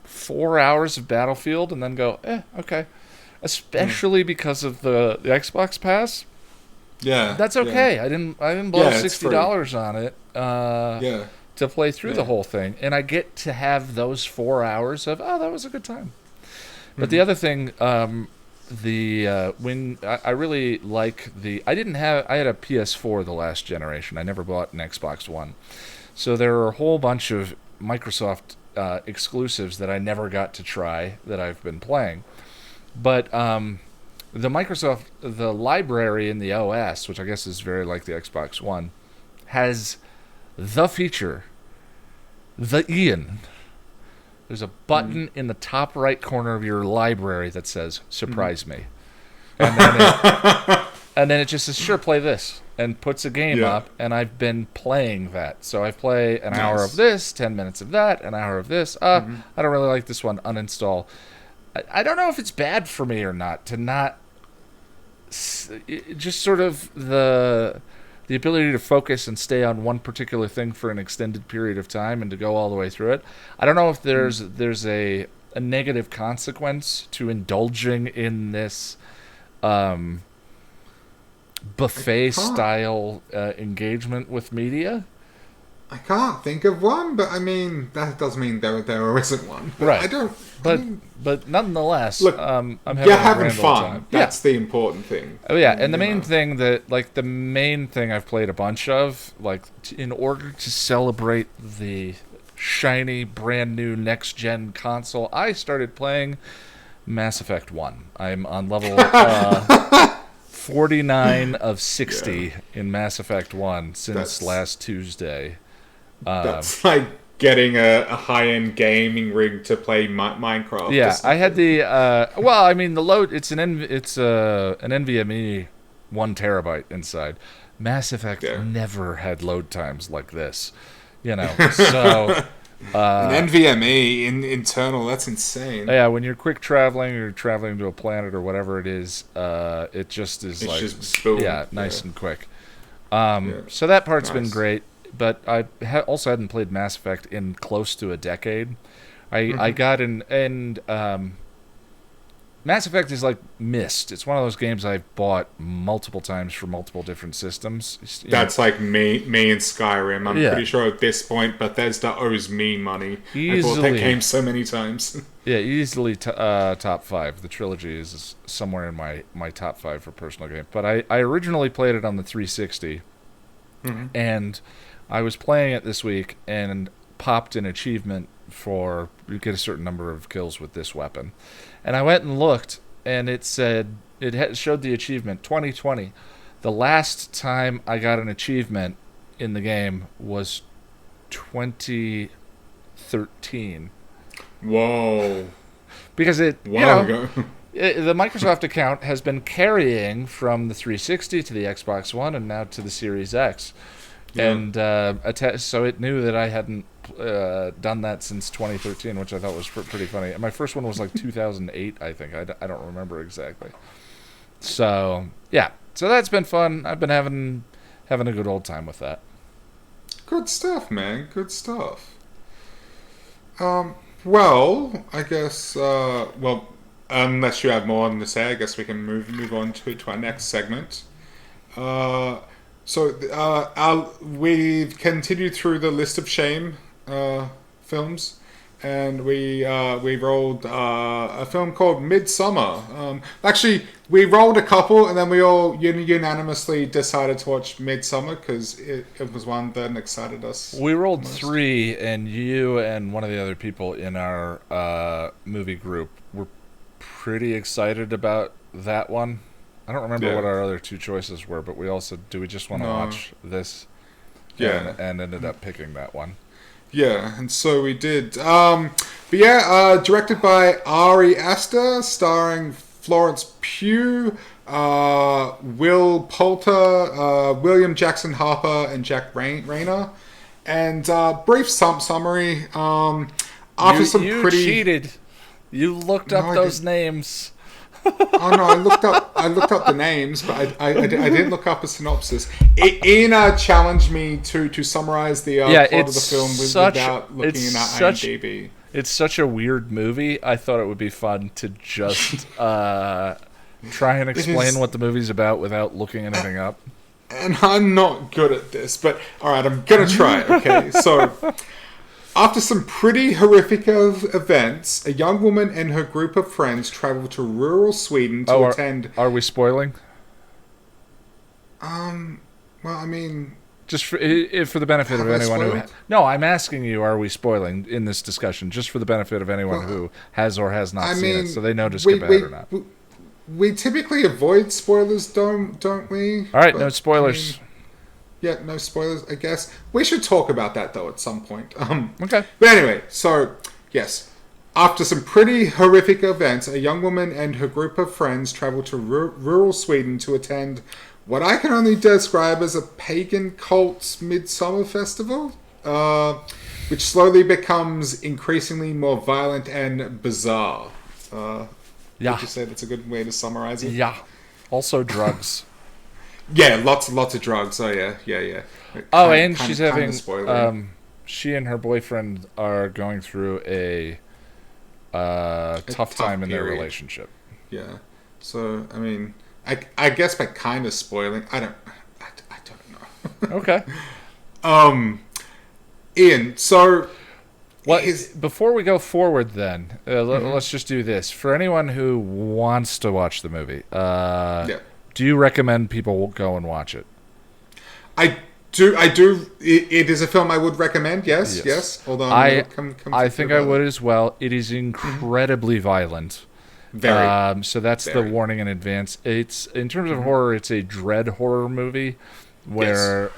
4 hours of Battlefield and then go, okay. Especially because of the Xbox Pass. Yeah. That's okay. Yeah. I didn't blow $60 on it to play through the whole thing. And I get to have those 4 hours of, that was a good time. But the other thing, when I really like I had a PS4 the last generation. I never bought an Xbox One. So there are a whole bunch of Microsoft exclusives that I never got to try that I've been playing. But the library in the OS, which I guess is very like the Xbox One, has the feature, the Ian. There's a button in the top right corner of your library that says, surprise me. And then it just says, sure, play this. And puts a game up, and I've been playing that. So I play an hour of this, 10 minutes of that, an hour of this. I don't really like this one, uninstall. I don't know if it's bad for me or not to not just sort of the ability to focus and stay on one particular thing for an extended period of time and to go all the way through it. I don't know if there's a negative consequence to indulging in this buffet style engagement with media. I can't think of one, but I mean that doesn't mean there isn't one. But Right. I don't. But nonetheless, Look, I'm having you're a having grand old fun. time. That's the important thing. Oh yeah, and the main thing I've played a bunch of, like, in order to celebrate the shiny, brand new next gen console, I started playing Mass Effect 1. I'm on level 49 of 60 in Mass Effect 1 since last Tuesday. That's like getting a high-end gaming rig to play Minecraft. Yeah, I had the the load. It's an NVMe 1 terabyte inside. Mass Effect never had load times like this, So an NVMe internal. That's insane. Yeah, when you're quick traveling, or you're traveling to a planet or whatever it is, it just is nice and quick. So that part's been great. But I also hadn't played Mass Effect in close to a decade. I got Mass Effect is like Myst. It's one of those games I've bought multiple times for multiple different systems. That's like me and Skyrim. I'm pretty sure at this point Bethesda owes me money. I bought that game so many times. Yeah, easily top 5. The trilogy is somewhere in my top 5 for personal game. But I originally played it on the 360, and I was playing it this week and popped an achievement for you get a certain number of kills with this weapon. And I went and looked, and it said showed the achievement 2020. The last time I got an achievement in the game was 2013. Whoa. Because ago. The Microsoft account has been carrying from the 360 to the Xbox One and now to the Series X. Yeah. And so it knew that I hadn't done that since 2013, which I thought was pretty funny. And my first one was like 2008, I think. I don't remember exactly. So, yeah. So that's been fun. I've been having a good old time with that. Good stuff, man. Good stuff. Well, I guess, unless you have more to say, I guess we can move on to our next segment. We've continued through the list of shame films, and we rolled a film called Midsommar. Actually, we rolled a couple, and then we all unanimously decided to watch Midsommar because it was one that excited us. We rolled most. 3, and you and one of the other people in our movie group were pretty excited about that one. I don't remember what our other 2 choices were, but we also do we just want to watch this? Yeah, and ended up picking that one. Yeah, and so we did. Directed by Ari Aster, starring Florence Pugh, Will Poulter, William Jackson Harper, and Jack Rayner. And brief summary. After you cheated. You looked up those names. Oh no! I looked up the names, but I didn't look up a synopsis. Ian challenged me to summarize the plot of the film without looking at IMDb. It's such a weird movie. I thought it would be fun to just try and explain what the movie's about without looking anything up. And I'm not good at this, but all right, I'm gonna try it. Okay, so. After some pretty horrific events, a young woman and her group of friends travel to rural Sweden to attend... Are we spoiling? Well, I mean... Just for the benefit of anyone who... No, I'm asking you, are we spoiling in this discussion? Just for the benefit of anyone who has or has not seen it, so they know to skip ahead or not. We typically avoid spoilers, don't we? All right, no spoilers. Yeah, no spoilers, I guess. We should talk about that, though, at some point. Okay. But anyway, so, yes. After some pretty horrific events, a young woman and her group of friends travel to rural Sweden to attend what I can only describe as a pagan cult's midsummer festival, which slowly becomes increasingly more violent and bizarre. Would you say that's a good way to summarize it? Yeah. Also drugs. Yeah, lots of drugs. Oh yeah. She's having she and her boyfriend are going through a tough time in their relationship. Yeah. So I mean, I guess by kind of spoiling, I don't know. Okay. Ian, so before we go forward, then let's just do this for anyone who wants to watch the movie. Do you recommend people go and watch it? I do. It is a film I would recommend. Yes. Although I think I would as well. It is incredibly violent. Very. So that's the warning in advance. It's in terms of horror, it's a dread horror movie where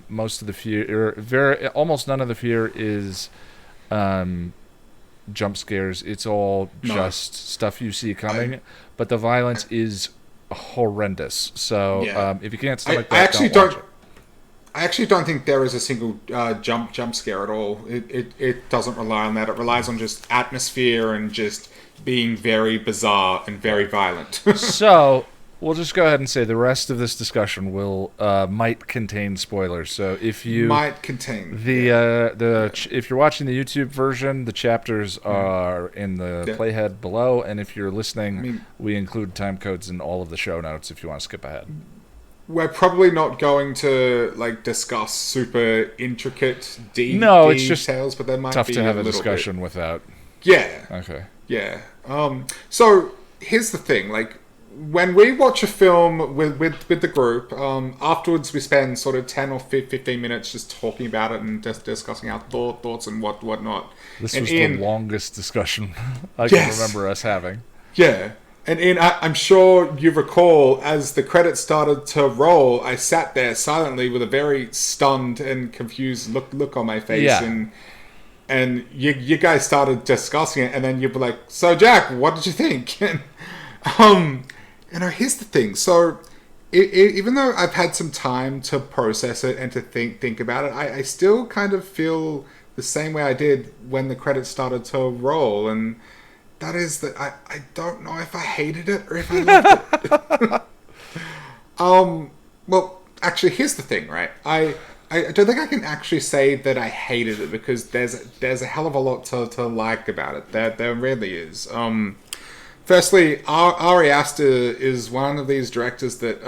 most of the fear, almost none of the fear is jump scares. It's all just stuff you see coming, but the violence is horrendous. So if you can't stomach that, I actually don't think there is a single jump scare at all. It doesn't rely on that. It relies on just atmosphere and just being very bizarre and very violent. So we'll just go ahead and say the rest of this discussion might contain spoilers. So if you if you're watching the YouTube version, the chapters are in the playhead below, and if you're listening, we include time codes in all of the show notes if you want to skip ahead. We're probably not going to discuss super intricate details, but there might tough be to have a little discussion bit. without. Yeah. Okay. Yeah. So here's the thing, when we watch a film with the group, afterwards we spend sort of 10 or 15 minutes just talking about it and just discussing our thoughts and whatnot. This was the longest discussion I can remember us having. Yeah. And Ian, I'm sure you recall, as the credits started to roll, I sat there silently with a very stunned and confused look on my face. Yeah. And you guys started discussing it, and then you were like, "So Jack, what did you think?" And here's the thing. So even though I've had some time to process it and to think about it, I still kind of feel the same way I did when the credits started to roll, and that is that I don't know if I hated it or if I loved it. Well, actually, here's the thing, right? I don't think I can actually say that I hated it because there's a hell of a lot to like about it. There really is. Firstly, Ari Aster is one of these directors that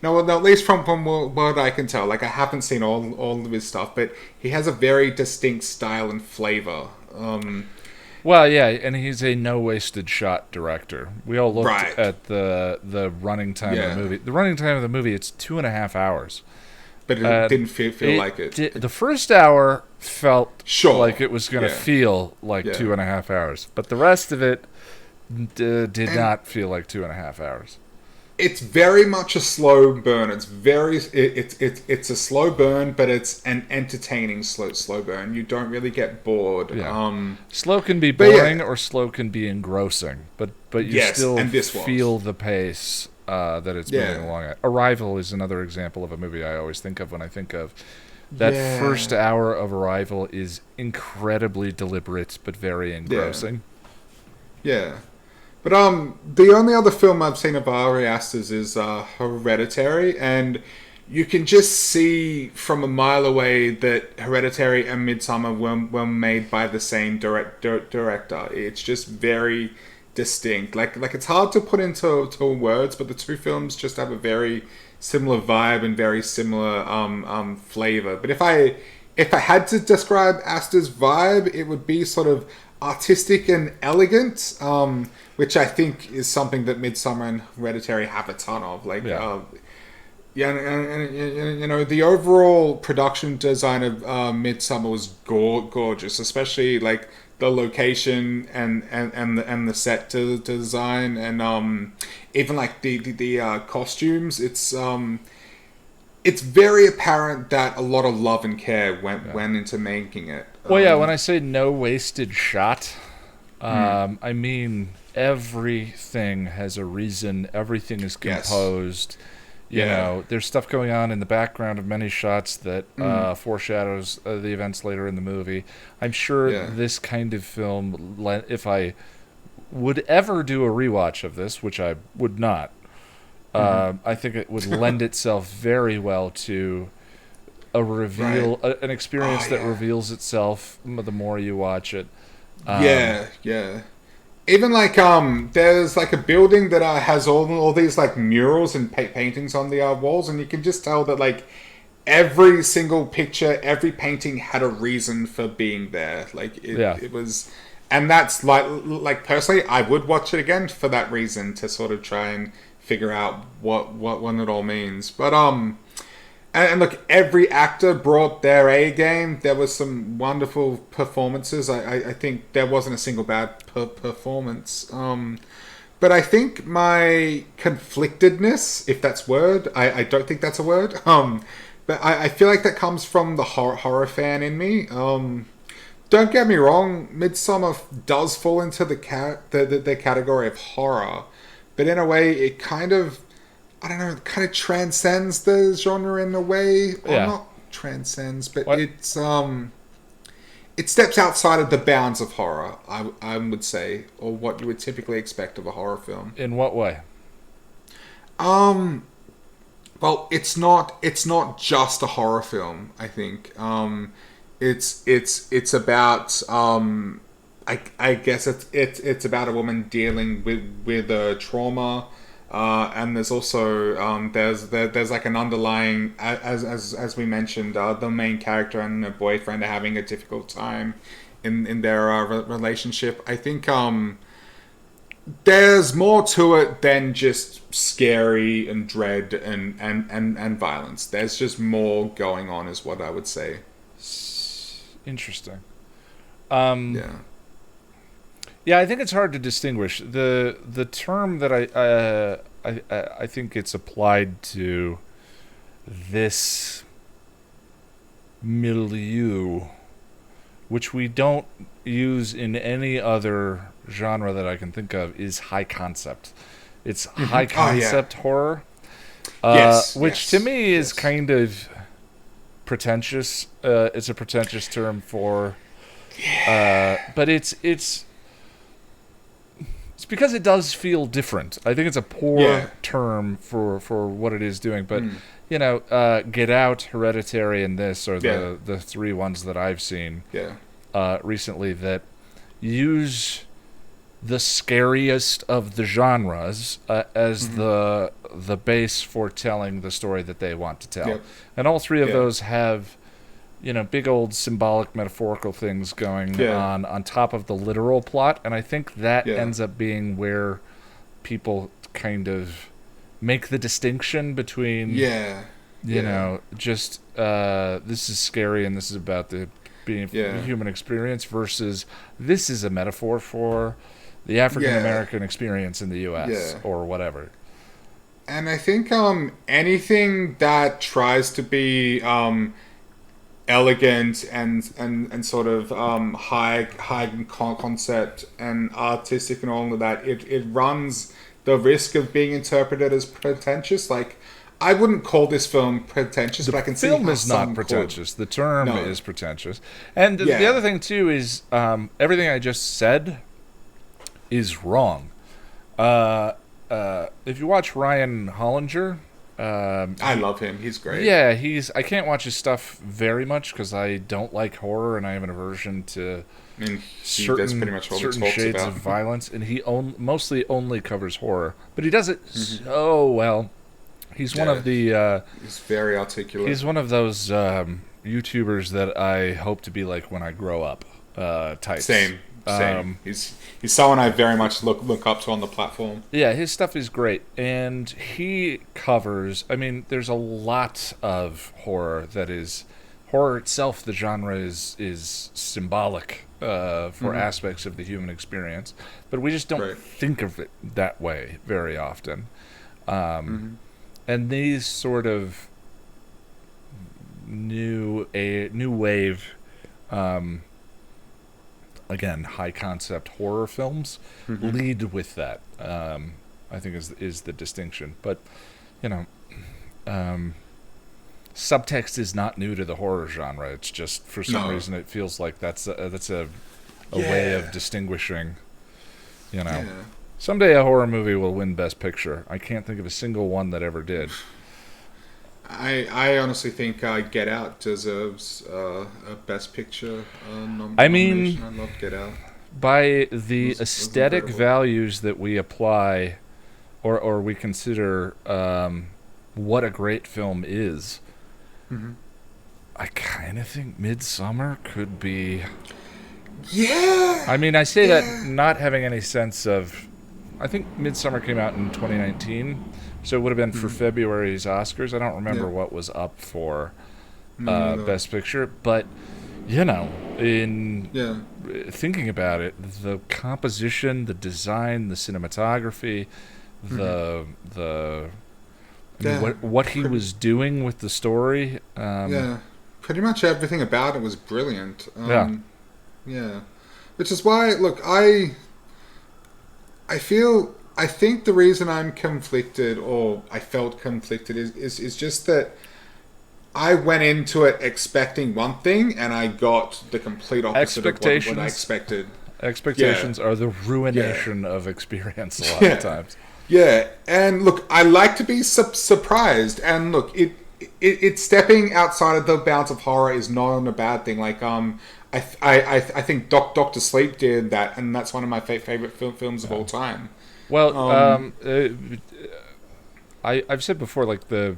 No, well, no, at least from what I can tell, like I haven't seen all of his stuff, but he has a very distinct style and flavor. Well, yeah, and he's a no wasted shot director. We all looked Right. at the running time of the Yeah. movie. The running time of the movie, it's 2.5 hours. But it And didn't feel like it. the first hour felt Sure. like it was going to Yeah. feel like Yeah. 2.5 hours, but the rest of it did And not feel like 2.5 hours. it's very much a slow burn. It's a slow burn, but it's an entertaining slow burn. You don't really get bored. Yeah. Slow can be but yeah. boring or slow can be engrossing, but you Yes, still and this was. feel the pace that it's Yeah. moving along at. Arrival is another example of a movie I always think of when I think of that Yeah. first hour of Arrival is incredibly deliberate but very engrossing. Yeah. But the only other film I've seen of Ari Aster's is Hereditary, and you can just see from a mile away that Hereditary and Midsommar were made by the same director. It's just very distinct. Like it's hard to put into words, but the two films just have a very similar vibe and very similar flavor. But if I had to describe Aster's vibe, it would be sort of artistic and elegant, which I think is something that Midsommar and Hereditary have a ton of. Like, Yeah. and you know, the overall production design of Midsommar was gorgeous, especially like the location and the set design, and even like the costumes. It's very apparent that a lot of love and care went into making it. Well, yeah, when I say no wasted shot, I mean everything has a reason. Everything is composed. You know, there's stuff going on in the background of many shots that foreshadows the events later in the movie. I'm sure this kind of film, if I would ever do a rewatch of this, which I would not, I think it would lend itself very well to a reveal, an experience that reveals itself the more you watch it. Yeah. Even like there's like a building that has all these like murals and paintings on the walls, and you can just tell that like every single picture, every painting had a reason for being there. Like it was, and that's like personally, I would watch it again for that reason, to sort of try and figure out what it all means. But and look, every actor brought their A game. There was some wonderful performances. I think there wasn't a single bad performance. But I think my conflictedness, if that's a word, I don't think that's a word. But I feel like that comes from the horror fan in me. Don't get me wrong, Midsommar does fall into the category of horror, but in a way, it kind of, I don't know, it kind of transcends the genre in a way. Or not transcends, but it steps outside of the bounds of horror, I would say, or what you would typically expect of a horror film. In what way? Well, it's not just a horror film, I think. It's about I guess it's about a woman dealing with a trauma. And there's also there's like an underlying, as we mentioned, the main character and her boyfriend are having a difficult time in their relationship. I think there's more to it than just scary and dread and violence. There's just more going on, is what I would say. Interesting. Yeah, I think it's hard to distinguish the term that I think it's applied to this milieu, which we don't use in any other genre that I can think of, is high concept. It's high concept horror, which to me is kind of pretentious. It's a pretentious term for, but it's because it does feel different. I think it's a poor term for what it is doing. But, you know, Get Out, Hereditary, and this are the three ones that I've seen recently that use the scariest of the genres as the base for telling the story that they want to tell. Yep. And all three of Yeah. those have, big old symbolic, metaphorical things going Yeah. on top of the literal plot. And I think that Yeah. ends up being where people kind of make the distinction between, Yeah. just this is scary and this is about the being human experience versus this is a metaphor for the African American experience in the U.S. or whatever. And I think anything that tries to be elegant and sort of high concept and artistic and all of that, it runs the risk of being interpreted as pretentious. Like, I wouldn't call this film pretentious, but I can see how The film is not some pretentious. could. The term No. is pretentious. And the other thing, too, is everything I just said is wrong. If you watch Ryan Hollinger... I love him. He's great. Yeah, I can't watch his stuff very much because I don't like horror and I have an aversion to I mean, that's certain pretty much all he talks shades about. of violence. And he mostly only covers horror. But he does it so well. He's one of the... he's very articulate. He's one of those YouTubers that I hope to be like when I grow up. Types. Same. He's someone I very much look up to on the platform. Yeah, his stuff is great, and he covers. I mean, there's a lot of horror that is horror itself. The genre is symbolic for aspects of the human experience, but we just don't think of it that way very often. And these sort of new wave, again, high concept horror films lead with that. I think is the distinction. But subtext is not new to the horror genre. It's just for some reason it feels like that's a way of distinguishing. Someday a horror movie will win Best Picture. I can't think of a single one that ever did. I honestly think Get Out deserves a Best Picture nomination. I mean, I love Get Out. By the aesthetic incredible. values that we apply, or we consider what a great film is, I kind of think Midsommar could be... Yeah! I mean, I say that not having any sense of... I think Midsommar came out in 2019, so it would have been for February's Oscars. I don't remember what was up for Best Picture, but, in thinking about it, the composition, the design, the cinematography, what he was doing with the story. Pretty much everything about it was brilliant. Yeah. Which is why, look, I think the reason I'm conflicted, or I felt conflicted, is just that I went into it expecting one thing, and I got the complete opposite of what I expected. Expectations are the ruination of experience a lot of times. Yeah, and look, I like to be surprised, and look, it stepping outside of the bounds of horror is not a bad thing. Like, I think Doctor Sleep did that, and that's one of my favorite films of all time. Well, I've said before, like the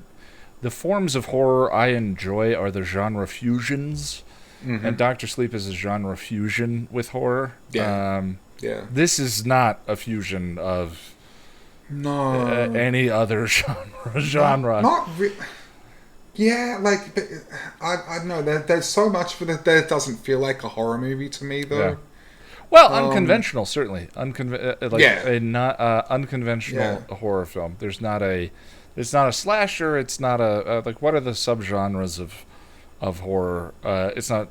forms of horror I enjoy are the genre fusions, and Doctor Sleep is a genre fusion with horror. This is not a fusion of any other genre. Not really. Yeah, like, but I don't know. There's so much for that doesn't feel like a horror movie to me, though. Yeah. Well, unconventional, certainly. Unconventional horror film. It's not a slasher. It's not a like. What are the subgenres of horror? It's not.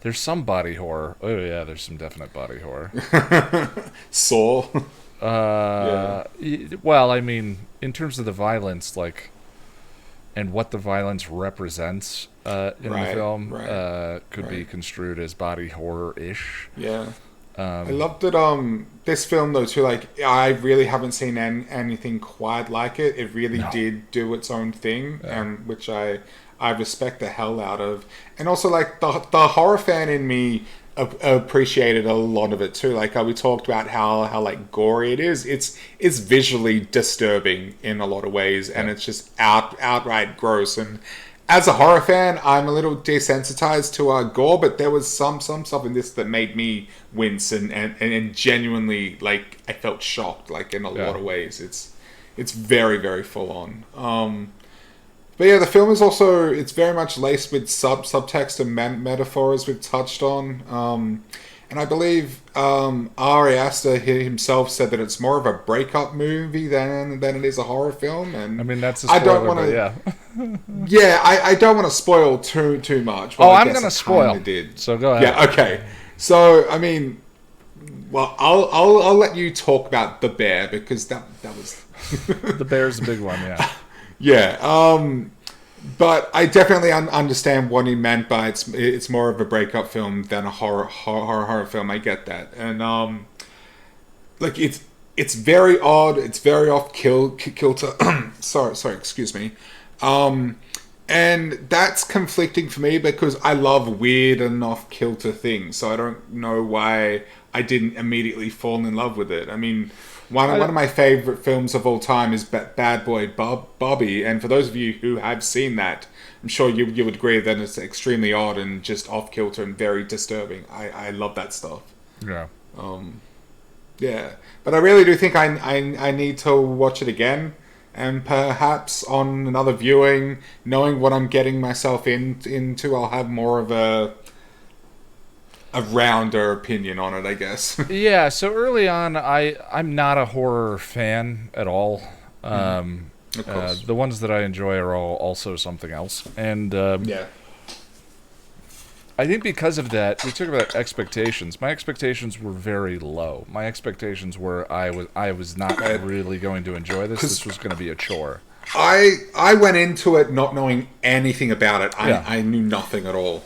There's some body horror. Oh yeah, there's some definite body horror. Saw. Well, I mean, in terms of the violence, like, and what the violence represents in the film, could be construed as body horror-ish. Yeah. I loved that. This film, though, too. Like, I really haven't seen anything quite like it. It really did do its own thing, which I respect the hell out of. And also, like, the horror fan in me appreciated a lot of it too. Like we talked about how like gory it is. It's visually disturbing in a lot of ways, and it's just outright gross. And as a horror fan, I'm a little desensitized to gore, but there was some stuff in this that made me wince and genuinely, like, I felt shocked, like, in a lot of ways. It's very, very full on. But yeah, the film is also, it's very much laced with subtext and metaphor, as we've touched on. And I believe Ari Aster himself said that it's more of a breakup movie than it is a horror film. And I mean, that's a spoiler, I don't want to, yeah, I don't want to spoil too much. Oh, I'm going to spoil. So go ahead. Yeah, okay. So, I mean, well, I'll let you talk about the bear, because that was the bear's the big one, yeah. Yeah, but I definitely understand what he meant by it's more of a breakup film than a horror film. I get that, and like it's very odd. It's very off kilter. sorry, excuse me. And that's conflicting for me because I love weird and off kilter things. So I don't know why I didn't immediately fall in love with it. I mean, one of my favorite films of all time is Bad Boy Bobby, and for those of you who have seen that, I'm sure you would agree that it's extremely odd and just off kilter and very disturbing. I love that stuff. Yeah. Yeah, but I really do think I need to watch it again, and perhaps on another viewing, knowing what I'm getting myself into, I'll have more of a rounder opinion on it, I guess. Yeah, so early on, I'm not a horror fan at all. Of course. The ones that I enjoy are all also something else. And yeah. I think because of that, we talk about expectations. My expectations were very low. My expectations were I was not really going to enjoy this. This was going to be a chore. I went into it not knowing anything about it. I knew nothing at all.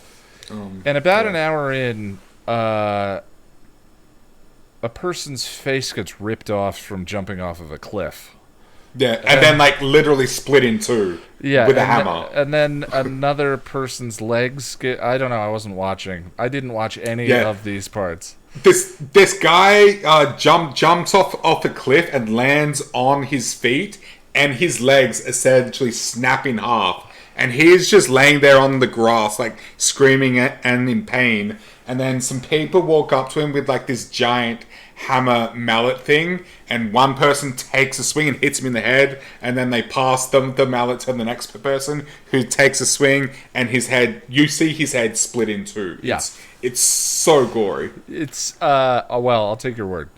And about an hour in, a person's face gets ripped off from jumping off of a cliff. Yeah, and then like literally split in two with a hammer. And then another person's legs get... I don't know, I wasn't watching. I didn't watch any of these parts. This guy jumps off a cliff and lands on his feet, and his legs essentially snap in half. And he's just laying there on the grass, like, screaming and in pain. And then some people walk up to him with, like, this giant hammer mallet thing. And one person takes a swing and hits him in the head. And then they pass the mallet to the next person who takes a swing. And his head, you see his head split in two. Yeah. It's so gory. It's, well, I'll take your word.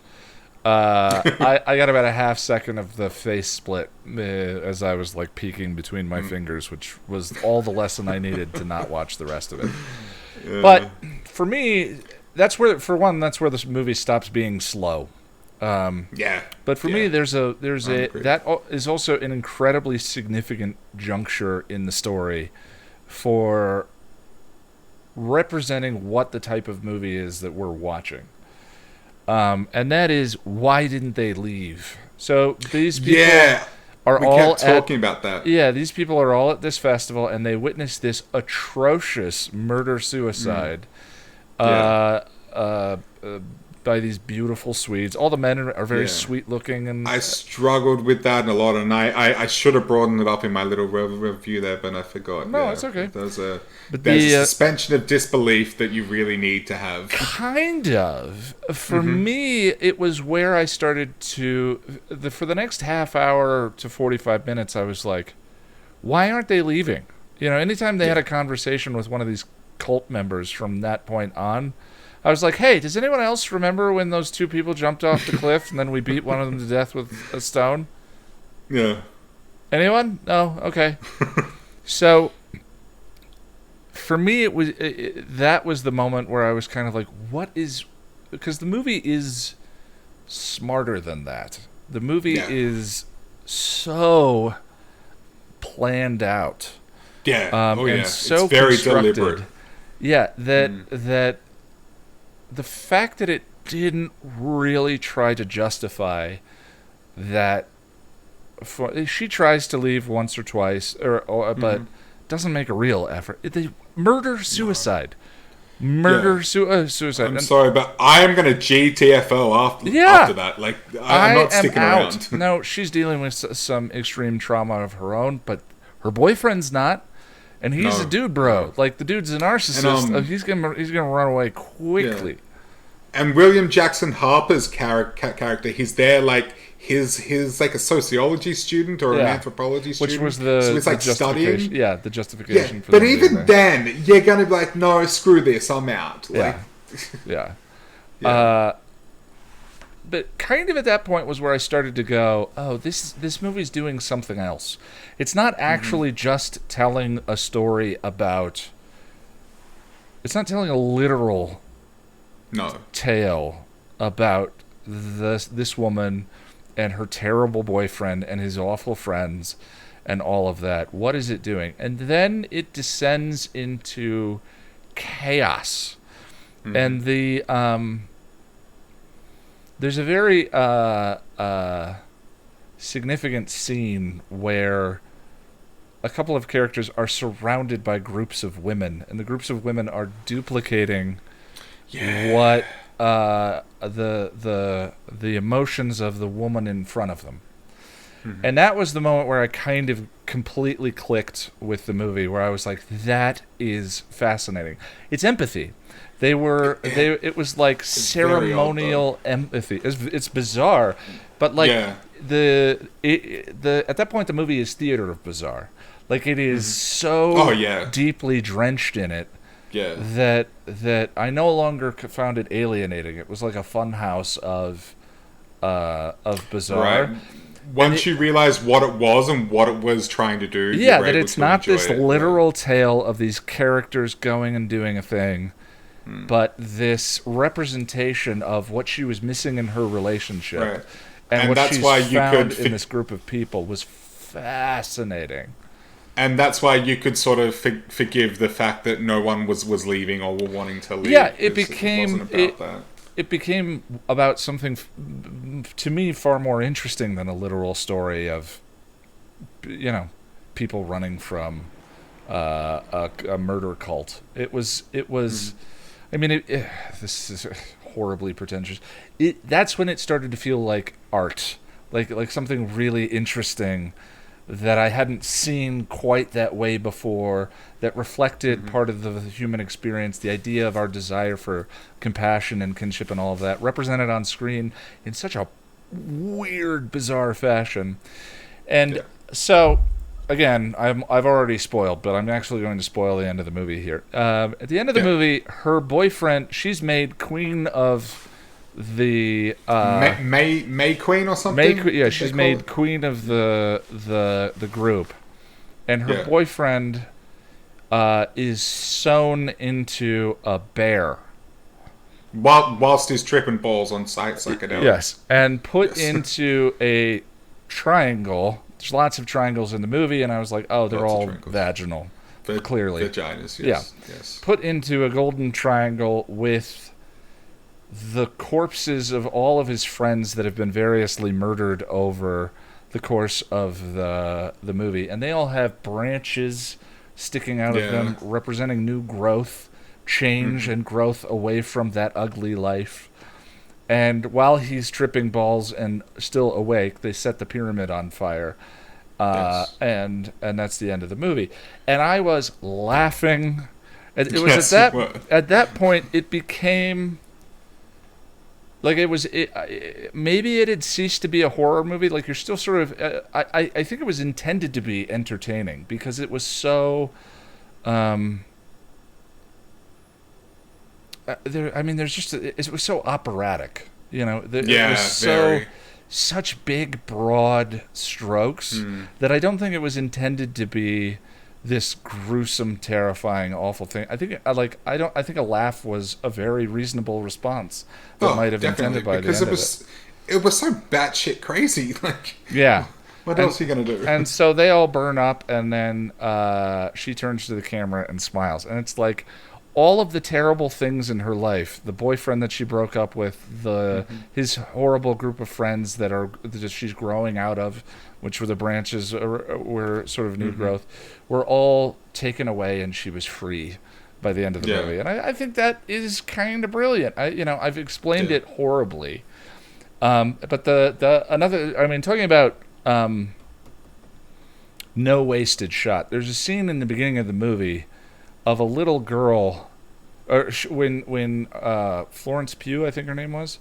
I got about a half second of the face split as I was like peeking between my fingers, which was all the lesson I needed to not watch the rest of it. But for me, that's where this movie stops being slow. But for me, that is also an incredibly significant juncture in the story for representing what the type of movie is that we're watching. And that is, why didn't they leave? So these people are all talking about that. Yeah, these people are all at this festival, and they witness this atrocious murder-suicide by these beautiful Swedes. All the men are very sweet-looking. And I struggled with that a lot, and I should have brought it up in my little review there, but I forgot. No, it's okay. There's a suspension of disbelief that you really need to have. Kind of. For me, it was where I started to... for the next half hour to 45 minutes, I was like, why aren't they leaving? You know, anytime they had a conversation with one of these cult members from that point on, I was like, hey, does anyone else remember when those two people jumped off the cliff and then we beat one of them to death with a stone? Yeah. Anyone? No? Okay. So, for me, that was the moment where I was kind of like, what is... Because the movie is smarter than that. The movie is so planned out. Yeah. And so it's very constructed. deliberate. Yeah, that the fact that it didn't really try to justify that, she tries to leave once or twice, but doesn't make a real effort. They murder suicide. suicide. I'm sorry, but I am going to GTFO after that. Like, I'm not sticking around. No, she's dealing with some extreme trauma of her own, but her boyfriend's not. And he's a dude, bro. Like, the dude's a narcissist. And, he's gonna run away quickly. Yeah. And William Jackson Harper's character, he's there like he's like a sociology student or an anthropology student, which was so it's like studying. Yeah, the justification. For but even then, you're gonna be like, no, screw this, I'm out. Like, yeah. But kind of at that point was where I started to go, oh, this movie's doing something else. It's not actually just telling a story about. It's not telling a literal tale about this woman and her terrible boyfriend and his awful friends and all of that. What is it doing? And then it descends into chaos. And there's a very significant scene where a couple of characters are surrounded by groups of women, and the groups of women are duplicating what the emotions of the woman in front of them. And that was the moment where I kind of completely clicked with the movie, where I was like, that is fascinating. It's empathy. It was like ceremonial empathy. It's bizarre, but like at that point the movie is theater of bizarre. Like, it is so deeply drenched in it that I no longer found it alienating. It was like a fun house of bizarre. Right. Once you realize what it was and what it was trying to do, that it's not this literal tale of these characters going and doing a thing. But this representation of what she was missing in her relationship and what she's found in this group of people was fascinating. And that's why you could sort of forgive the fact that no one was leaving or were wanting to leave. Yeah, it became about something, to me, far more interesting than a literal story of, people running from a murder cult. It was. I mean, this is horribly pretentious. That's when it started to feel like art, like something really interesting that I hadn't seen quite that way before, that reflected part of the human experience, the idea of our desire for compassion and kinship and all of that, represented on screen in such a weird, bizarre fashion. And so, again, I've already spoiled, but I'm actually going to spoil the end of the movie here. At the end of the movie, her boyfriend, she's made queen of the May Queen or something. She's made queen of the group, and her boyfriend is sewn into a bear whilst he's tripping balls on psychedelics. Yes, and put into a triangle. There's lots of triangles in the movie, and I was like, oh, they're all vaginal. Clearly. Vaginas, yes. Put into a golden triangle with the corpses of all of his friends that have been variously murdered over the course of the movie. And they all have branches sticking out of them, representing new growth, change, and growth away from that ugly life. And while he's tripping balls and still awake, they set the pyramid on fire. And that's the end of the movie. And I was laughing. It was at that point it became like maybe it had ceased to be a horror movie. Like, you're still sort of I think it was intended to be entertaining because it was so it was so operatic, it was such big, broad strokes that I don't think it was intended to be this gruesome, terrifying, awful thing. I think I think a laugh was a very reasonable response that might have been intended by the end of it. It was so batshit crazy. Like, what else are you gonna do? And so they all burn up, and then she turns to the camera and smiles, and it's like all of the terrible things in her life, the boyfriend that she broke up with, his horrible group of friends that she's growing out of, which were the branches were sort of new growth, were all taken away, and she was free by the end of the movie, and I think that is kind of brilliant. I've explained it horribly, but talking about no wasted shot. There's a scene in the beginning of the movie of a little girl, or when Florence Pugh, I think her name was,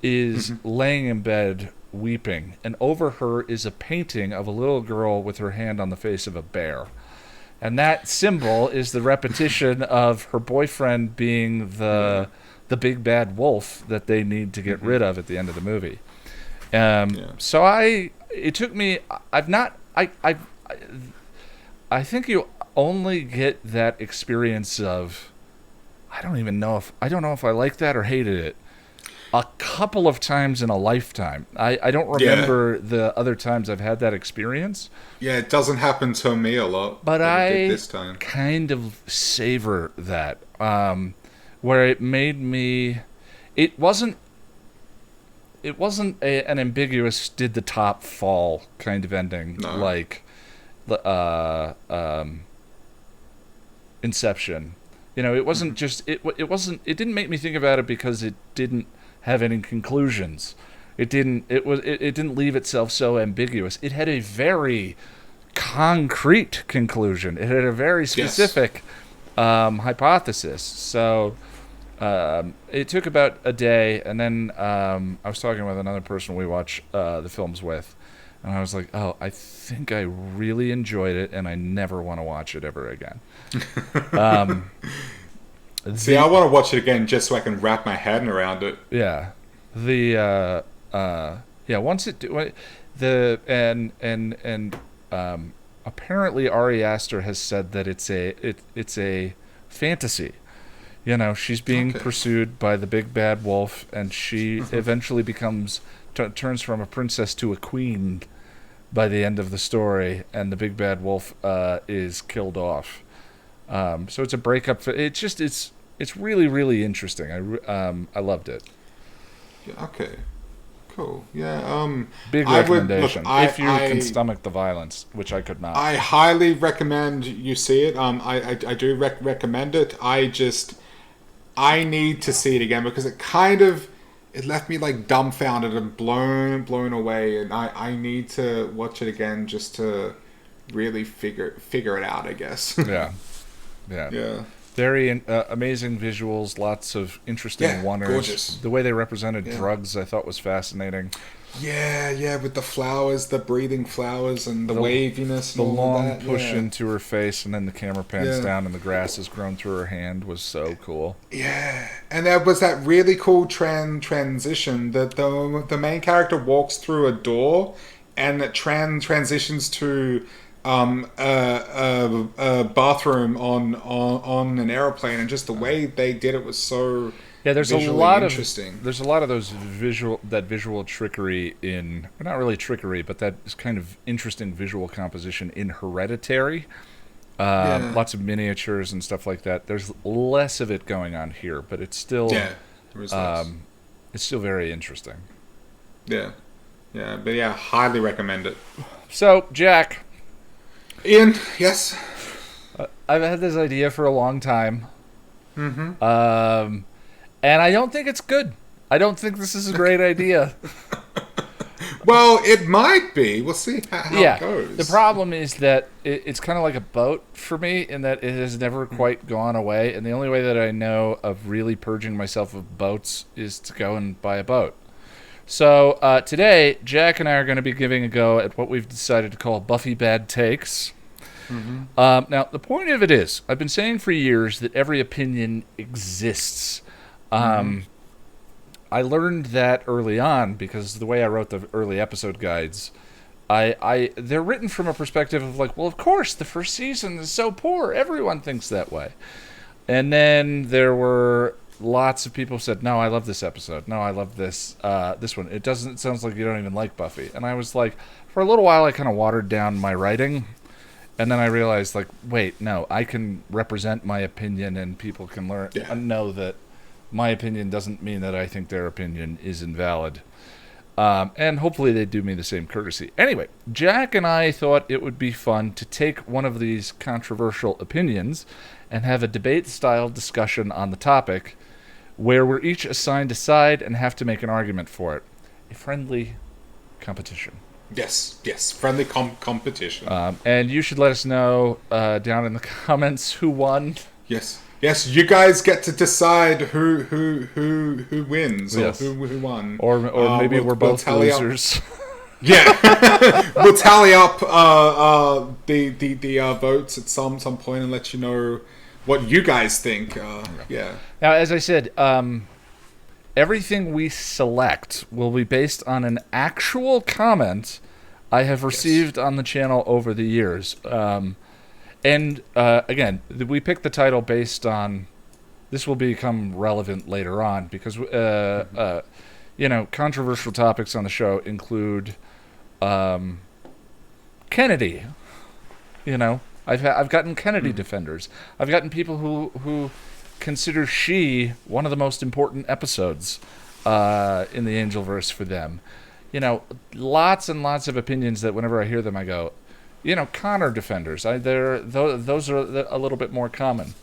is laying in bed weeping, and over her is a painting of a little girl with her hand on the face of a bear. And that symbol is the repetition of her boyfriend being the big bad wolf that they need to get rid of at the end of the movie. So it took me. I think you only get that experience of. I don't know if I like that or hated it. A couple of times in a lifetime. I don't remember the other times I've had that experience. Yeah, it doesn't happen to me a lot. But I did this time. Kind of savor that. Where it made me... It wasn't an ambiguous did the top fall kind of ending like Inception. It wasn't just... It didn't make me think about it because it didn't have any conclusions. It didn't leave itself so ambiguous. It had a very concrete conclusion. It had a very specific hypothesis. So it took about a day, and then I was talking with another person we watch the films with, and I was like, oh, I think I really enjoyed it, and I never want to watch it ever again. See, I want to watch it again just so I can wrap my head around it. Yeah, once apparently Ari Aster has said that it's a fantasy. She's being pursued by the big bad wolf, and she eventually turns from a princess to a queen by the end of the story, and the big bad wolf is killed off. So it's a breakup. It's really, really interesting. I loved it. Yeah, okay. Cool. Yeah. Big recommendation if you can stomach the violence, which I could not. I highly recommend you see it. I do recommend it. I need to see it again because it left me like dumbfounded and blown away, and I need to watch it again just to really figure it out, I guess. Yeah. Very amazing visuals, lots of interesting wonders. Gorgeous. The way they represented drugs, I thought was fascinating. Yeah, with the flowers, the breathing flowers, and the waviness. The long push into her face, and then the camera pans down, and the grass has grown through her hand was so cool. Yeah, and there was that really cool transition that the main character walks through a door, and it transitions to a bathroom on an airplane, and just the way they did it was so there's a lot of those visual trickery in, not really trickery, but that is kind of interesting visual composition in Hereditary. Lots of miniatures and stuff like that. There's less of it going on here, but it's still it's still very interesting. But highly recommend it. So, Jack. Ian, yes? I've had this idea for a long time. And I don't think it's good. I don't think this is a great idea. Well, it might be. We'll see how it goes. The problem is that it's kind of like a boat for me in that it has never quite gone away. And the only way that I know of really purging myself of boats is to go and buy a boat. So today, Jack and I are going to be giving a go at what we've decided to call Buffy Bad Takes. Now, the point of it is, I've been saying for years that every opinion exists. I learned that early on because the way I wrote the early episode guides, they're written from a perspective of like, well, of course, the first season is so poor. Everyone thinks that way. And then there were lots of people who said, no, I love this episode. No, I love this one. It sounds like you don't even like Buffy. And I was like, for a little while, I kind of watered down my writing. And then I realized, like, wait, no, I can represent my opinion and people can know that my opinion doesn't mean that I think their opinion is invalid. And hopefully they do me the same courtesy. Anyway, Jack and I thought it would be fun to take one of these controversial opinions and have a debate-style discussion on the topic where we're each assigned a side and have to make an argument for it. A friendly competition. Yes, friendly competition. And you should let us know down in the comments who won. Yes, you guys get to decide who wins, or who won. Or maybe we're both losers. Yeah, we'll tally up the votes at some point and let you know what you guys think. Yeah. Now, as I said, everything we select will be based on an actual comment I have received on the channel over the years. And again, we picked the title based on. This will become relevant later on because controversial topics on the show include Kennedy. I've gotten Kennedy defenders. I've gotten people who consider she one of the most important episodes in the Angelverse for them. Lots and lots of opinions that whenever I hear them, I go, Connor defenders. Those are a little bit more common.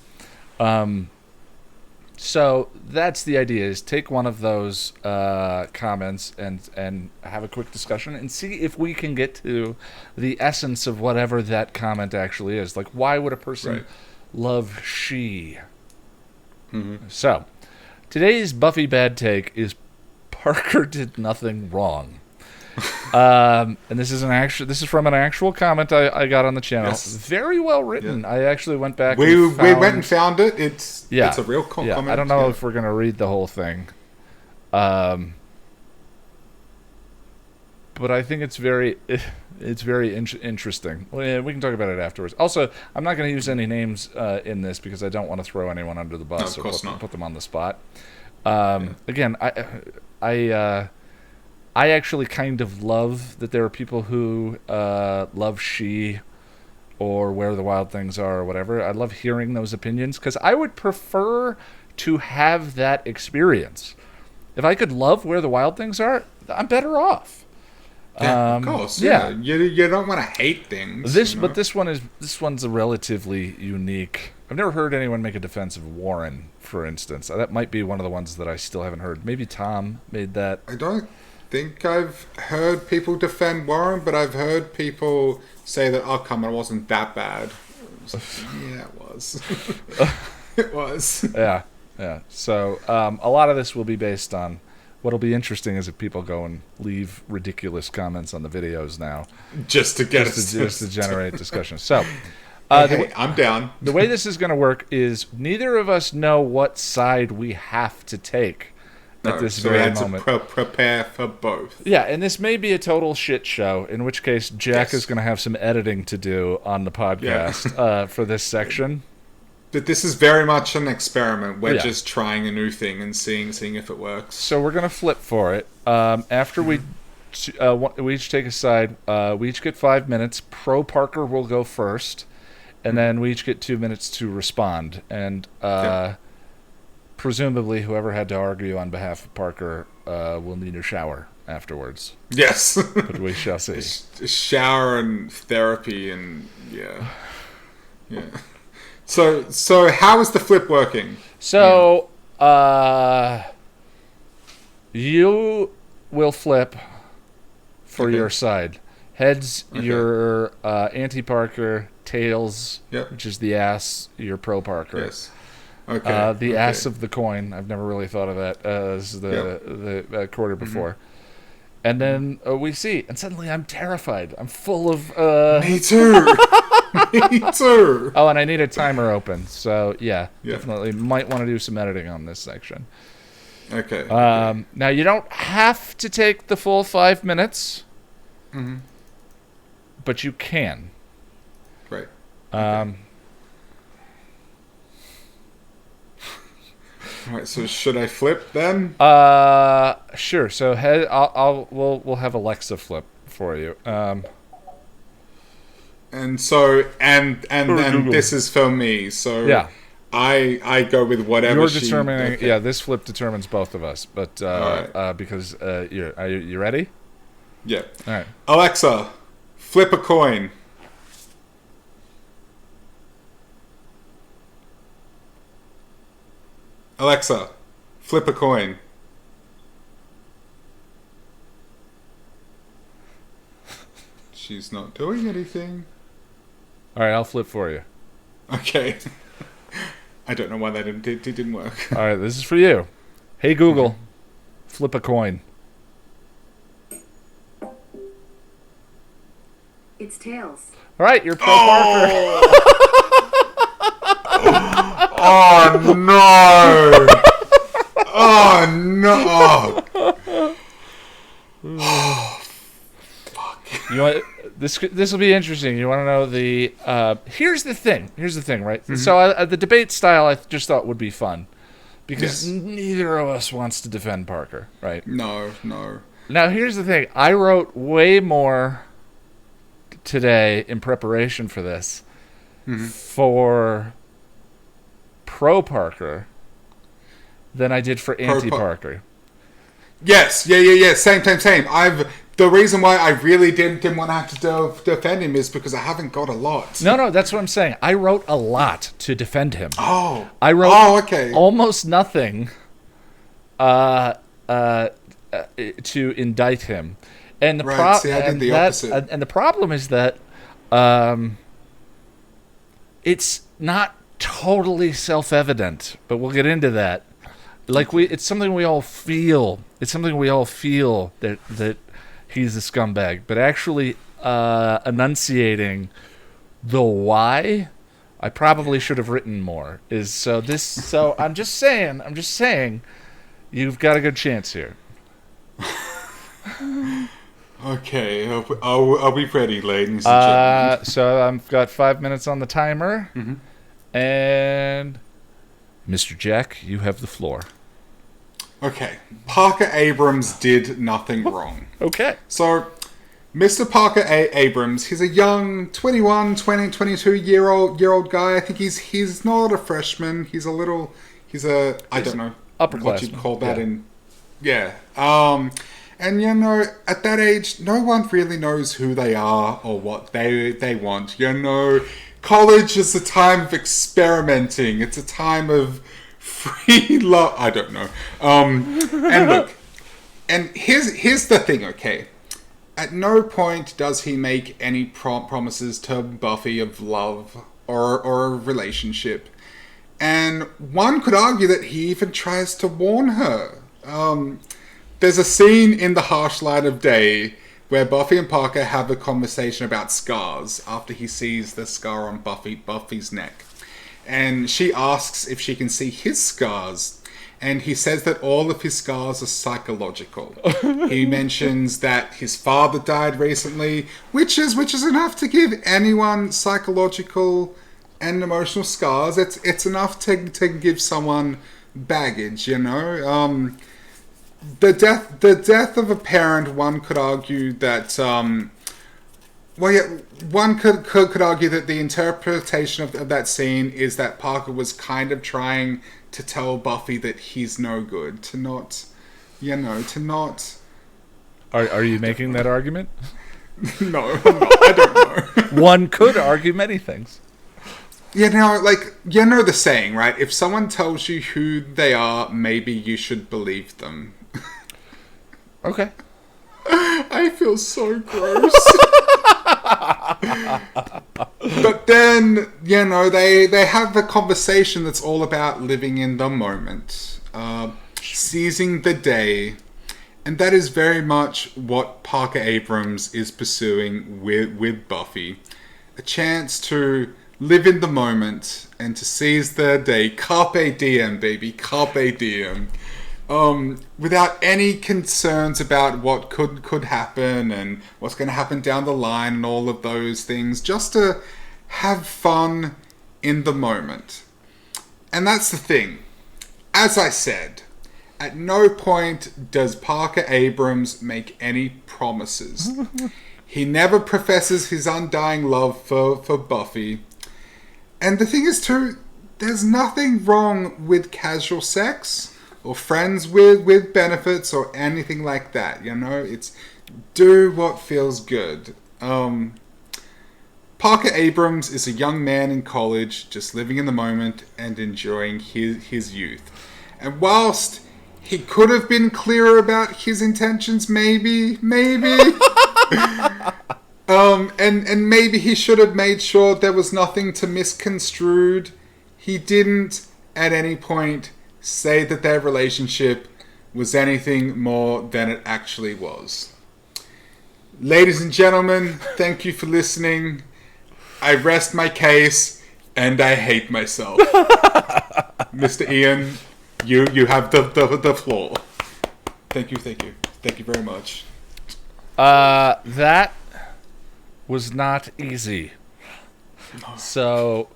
So that's the idea: is take one of those comments and have a quick discussion and see if we can get to the essence of whatever that comment actually is. Like, why would a person love she? Mm-hmm. So today's Buffy bad take is Parker did nothing wrong. And this is from an actual comment I got on the channel. Yes. Very well written. Yeah. I actually went back. We went and found it. It's a real comment. I don't know if we're gonna read the whole thing, but I think it's very interesting. We can talk about it afterwards. Also, I'm not going to use any names in this because I don't want to throw anyone under the bus or put them on the spot. Again, I actually kind of love that there are people who love she or Where the Wild Things Are or whatever. I love hearing those opinions because I would prefer to have that experience. If I could love Where the Wild Things Are, I'm better off. Yeah, of course. Yeah. You don't want to hate things. But this one's a relatively unique. I've never heard anyone make a defense of Warren, for instance. That might be one of the ones that I still haven't heard. Maybe Tom made that. I don't think I've heard people defend Warren, but I've heard people say that, oh, come on, it wasn't that bad. Yeah, it was. It was. Yeah. So a lot of this will be based on. What'll be interesting is if people go and leave ridiculous comments on the videos now, just to generate discussion. So, I'm down. The way this is going to work is neither of us know what side we have to take at this very moment. To prepare for both. Yeah, and this may be a total shit show, in which case Jack is going to have some editing to do on the podcast for this section. But this is very much an experiment. We're just trying a new thing and seeing if it works. So we're going to flip for it. After we each take a side, we each get 5 minutes. Pro Parker will go first, and then we each get 2 minutes to respond. And presumably, whoever had to argue on behalf of Parker will need a shower afterwards. Yes. But we shall see. A shower and therapy and yeah. So how is the flip working? So, you will flip for your side. Heads, your anti-Parker. Tails, which is the ass, your pro-Parker. Yes. Okay. The ass of the coin. I've never really thought of that as the quarter before. And then we see, and suddenly I'm terrified. I'm full of... Me too! Me too! Oh, and I need a timer open. So, definitely might want to do some editing on this section. Okay. Now, you don't have to take the full 5 minutes. Mm-hmm. But you can. Right. Okay. All right, so should I flip then? Sure. So we'll have Alexa flip for you. And then this is for me. So I go with whatever you're determining. Okay. Yeah, this flip determines both of us. But because are you ready? Yeah. All right. Alexa, flip a coin. Alexa, flip a coin. She's not doing anything. All right, I'll flip for you. Okay. I don't know why that didn't work. All right, this is for you. Hey, Google, flip a coin. It's tails. All right, you're pro Parker. Oh, no. Oh, no. Oh, fuck. You know, this will be interesting. You want to know the... here's the thing, right? Mm-hmm. So the debate style I just thought would be fun. Because neither of us wants to defend Parker, right? No. Now, here's the thing. I wrote way more today in preparation for this for pro Parker than I did for anti Parker. Yes, yeah. Same. The reason why I really didn't want to have to defend him is because I haven't got a lot. No, that's what I'm saying. I wrote a lot to defend him. Oh. I wrote almost nothing to indict him. And the I did the opposite. And the problem is that it's not totally self-evident, but we'll get into that. Like it's something we all feel. It's something we all feel that he's a scumbag. But actually enunciating the why, I probably should have written more. So I'm just saying, you've got a good chance here. Okay, are we ready, ladies and gentlemen? So I've got 5 minutes on the timer, and Mr. Jack, you have the floor. Okay, Parker Abrams did nothing wrong. Okay. So, Mr. Parker Abrams, he's a young 21, 22-year-old guy. I think he's not a freshman. He's I don't know upperclassman. What you'd call that And at that age, no one really knows who they are or what they want. College is a time of experimenting. It's a time of free love. I don't know. And look, and here's the thing, okay? At no point does he make any promises to Buffy of love or a relationship. And one could argue that he even tries to warn her. There's a scene in The Harsh Light of Day where Buffy and Parker have a conversation about scars after he sees the scar on Buffy's neck. And she asks if she can see his scars. And he says that all of his scars are psychological. He mentions that his father died recently, which is enough to give anyone psychological and emotional scars. It's enough to give someone baggage, The death of a parent, one could argue that one could argue that the interpretation of that scene is that Parker was kind of trying to tell Buffy that he's no good, to not. Are you making that argument? No, I'm not. I don't know. One could argue many things. The saying, right? If someone tells you who they are, maybe you should believe them. Okay. I feel so gross. But then, they have a conversation that's all about living in the moment, seizing the day, and that is very much what Parker Abrams is pursuing with Buffy. A chance to live in the moment and to seize the day. Carpe diem, baby. Carpe diem. Without any concerns about what could happen and what's going to happen down the line and all of those things, just to have fun in the moment. And that's the thing. As I said, at no point does Parker Abrams make any promises. He never professes his undying love for Buffy. And the thing is too, there's nothing wrong with casual sex or friends with benefits or anything like that, It's do what feels good. Parker Abrams is a young man in college, just living in the moment and enjoying his youth. And whilst he could have been clearer about his intentions, maybe, and maybe he should have made sure there was nothing to misconstrued, he didn't at any point say that their relationship was anything more than it actually was. Ladies and gentlemen, thank you for listening. I rest my case, and I hate myself. Mr. Ian, you have the floor. Thank you very much. That was not easy. So,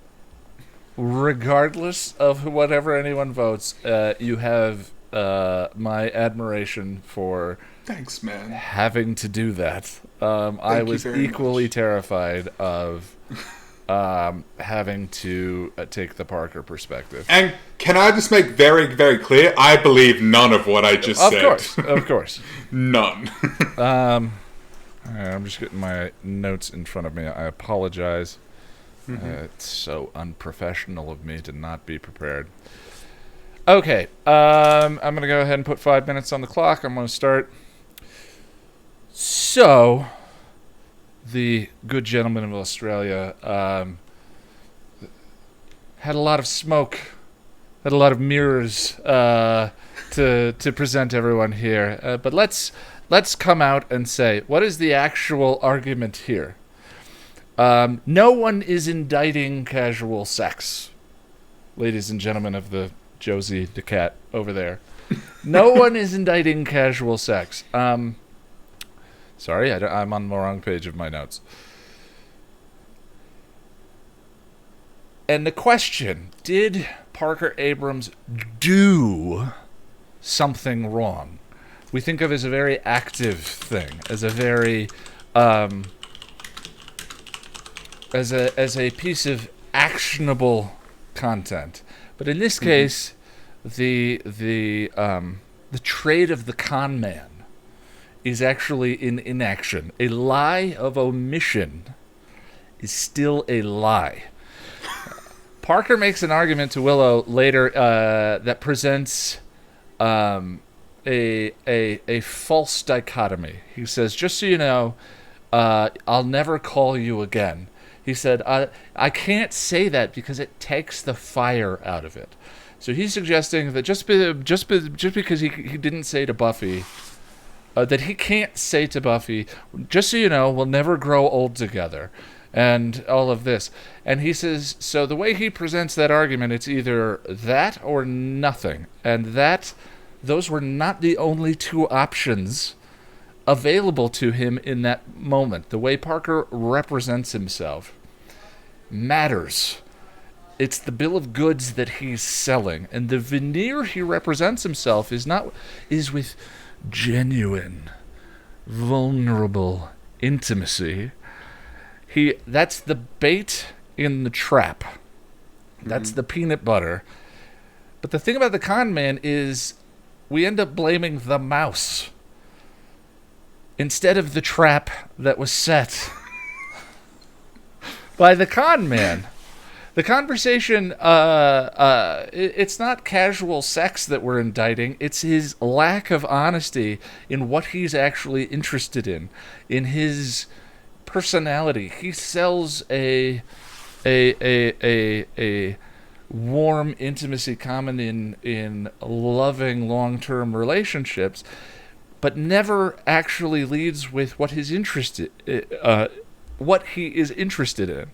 regardless of whatever anyone votes, you have my admiration for... Thanks, man. Having to do that. I was equally terrified of having to take the Parker perspective. And can I just make very, very clear, I believe none of what I just said. Of course. None. All right, I'm just getting my notes in front of me. I apologize. It's so unprofessional of me to not be prepared. Okay, I'm going to go ahead and put 5 minutes on the clock. I'm going to start. So, the good gentleman of Australia had a lot of smoke, had a lot of mirrors to present everyone here. But let's come out and say, what is the actual argument here? No one is indicting casual sex, ladies and gentlemen of the Josie the cat over there. No one is indicting casual sex. Sorry, I'm on the wrong page of my notes. And the question, did Parker Abrams do something wrong? We think of it as a very active thing, as a very, as a piece of actionable content. But in this case, the trade of the con man is actually in inaction. A lie of omission is still a lie. Parker makes an argument to Willow later that presents a false dichotomy. He says, just so you know, I'll never call you again. He said, I can't say that because it takes the fire out of it. So he's suggesting that just because he didn't say to Buffy, that he can't say to Buffy, just so you know, we'll never grow old together, and all of this. And he says, so the way he presents that argument, it's either that or nothing. And those were not the only two options available to him in that moment. The way Parker represents himself matters. It's the bill of goods that he's selling. And the veneer he represents himself is with genuine, vulnerable intimacy. That's the bait in the trap. That's the peanut butter. But the thing about the con man is we end up blaming the mouse instead of the trap that was set by the con man. The conversation, it's not casual sex that we're indicting. It's his lack of honesty in what he's actually interested in his personality. He sells a warm intimacy common in loving long-term relationships, but never actually leads with what his what he is interested in.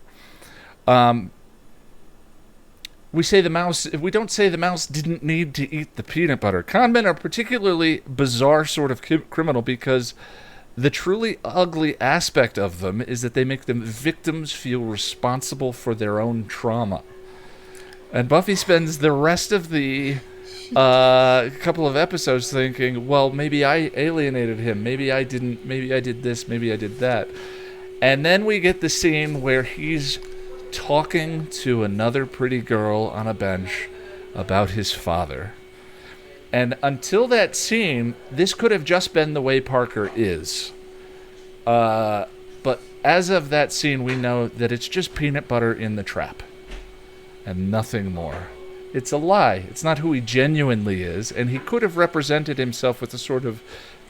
We don't say the mouse didn't need to eat the peanut butter. Con men are particularly bizarre sort of criminal because the truly ugly aspect of them is that they make them victims feel responsible for their own trauma. And Buffy spends the rest of the couple of episodes thinking, well, maybe I alienated him. Maybe I didn't. Maybe I did this. Maybe I did that. And then we get the scene where he's talking to another pretty girl on a bench about his father. And until that scene, this could have just been the way Parker is. But as of that scene, we know that it's just peanut butter in the trap. And nothing more. It's a lie. It's not who he genuinely is, and he could have represented himself with a sort of,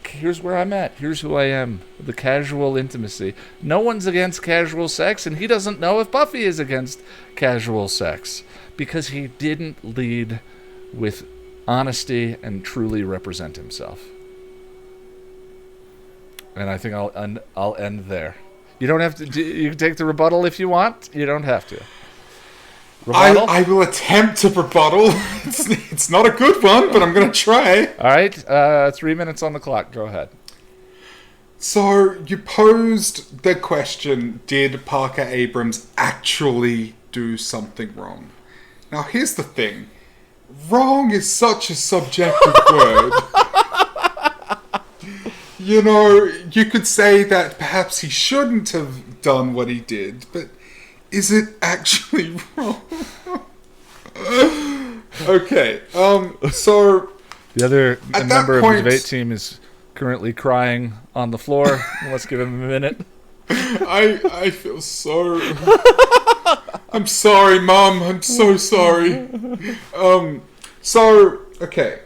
here's where I'm at, here's who I am, the casual intimacy. No one's against casual sex, and he doesn't know if Buffy is against casual sex, because he didn't lead with honesty and truly represent himself. And I think I'll end there. You don't have to. You can take the rebuttal if you want. You don't have to. Rebuttal? I will attempt to rebuttal. It's not a good one, but I'm going to try. All right. 3 minutes on the clock. Go ahead. So, you posed the question, did Parker Abrams actually do something wrong? Now, here's the thing. Wrong is such a subjective word. You know, you could say that perhaps he shouldn't have done what he did, but is it actually wrong? Okay, so... The other member of the debate team is currently crying on the floor. Let's give him a minute. I feel so... I'm sorry, Mum. I'm so sorry. Okay.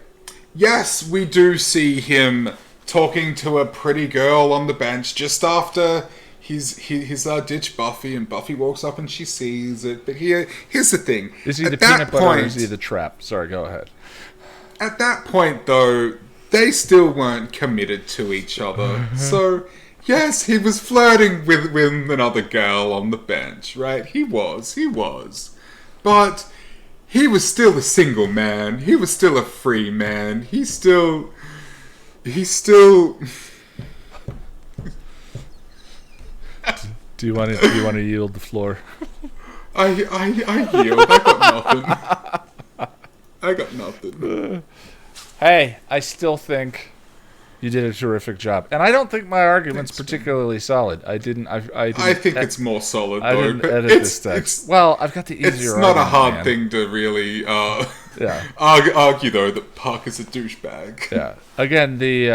Yes, we do see him talking to a pretty girl on the bench just after he's ditched Buffy, and Buffy walks up and she sees it. But here's the thing. Is he the peanut butter or is he the trap? Sorry, go ahead. At that point, though, they still weren't committed to each other. So, yes, he was flirting with another girl on the bench, right? He was. But he was still a single man. He was still a free man. He's still... Do you want to yield the floor? I yield. I got nothing. Hey, I still think you did a terrific job, and I don't think my argument's particularly solid. I think it's more solid though. I didn't edit this text. Well, I've got the easier. It's not a hard thing to really argue though that Parker's a douchebag. Yeah. Again, the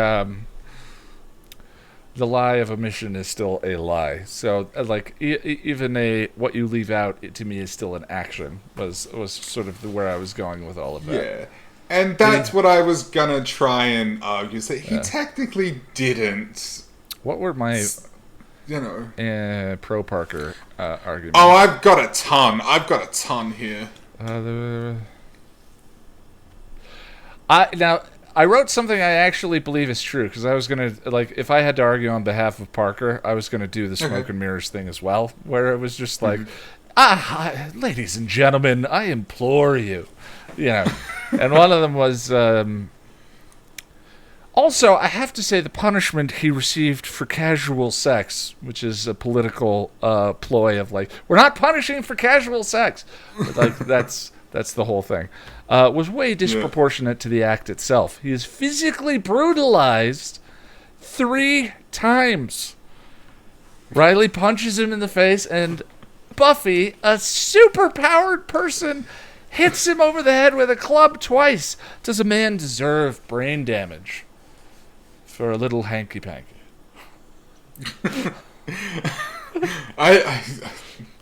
lie of omission is still a lie. So, like, even what you leave out, to me, is still an action. Was sort of where I was going with all of that. Yeah, and that's what I was gonna try and argue. Is that he technically didn't. What were my, pro Parker arguments? Oh, I've got a ton here. I wrote something I actually believe is true, because I was going to, like, if I had to argue on behalf of Parker, I was going to do the smoke and mirrors thing as well, where it was just like, ladies and gentlemen, I implore you. And one of them was, also, I have to say the punishment he received for casual sex, which is a political ploy of, like, we're not punishing for casual sex. But, like, that's the whole thing. Was way disproportionate to the act itself. He is physically brutalized 3 times. Riley punches him in the face, and Buffy, a super-powered person, hits him over the head with a club twice. Does a man deserve brain damage for a little hanky-panky?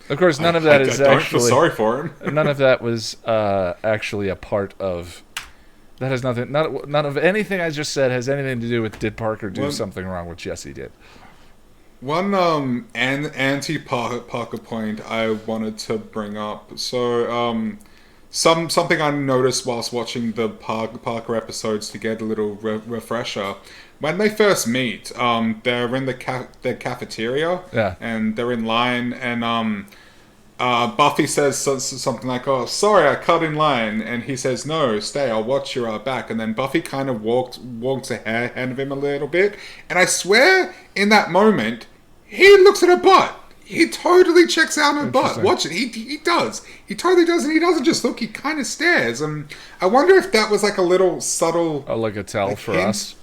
Of course, none of that is actually... I don't feel sorry for him. None of that was actually a part of... That has nothing... None of anything I just said has anything to do with did Parker do something wrong, which yes, he did. One anti-Parker point I wanted to bring up. So, something I noticed whilst watching the Parker episodes to get a little refresher. When they first meet, they're in the cafeteria, and they're in line, and Buffy says something like, "Oh, sorry, I cut in line," and he says, "No, stay, I'll watch your back." And then Buffy kind of walks ahead of him a little bit, and I swear, in that moment, he looks at her butt. He totally checks out her butt. Watch it. He does. He totally does, and he doesn't just look. He kind of stares. And I wonder if that was like a little subtle, like a tell for hint. Us.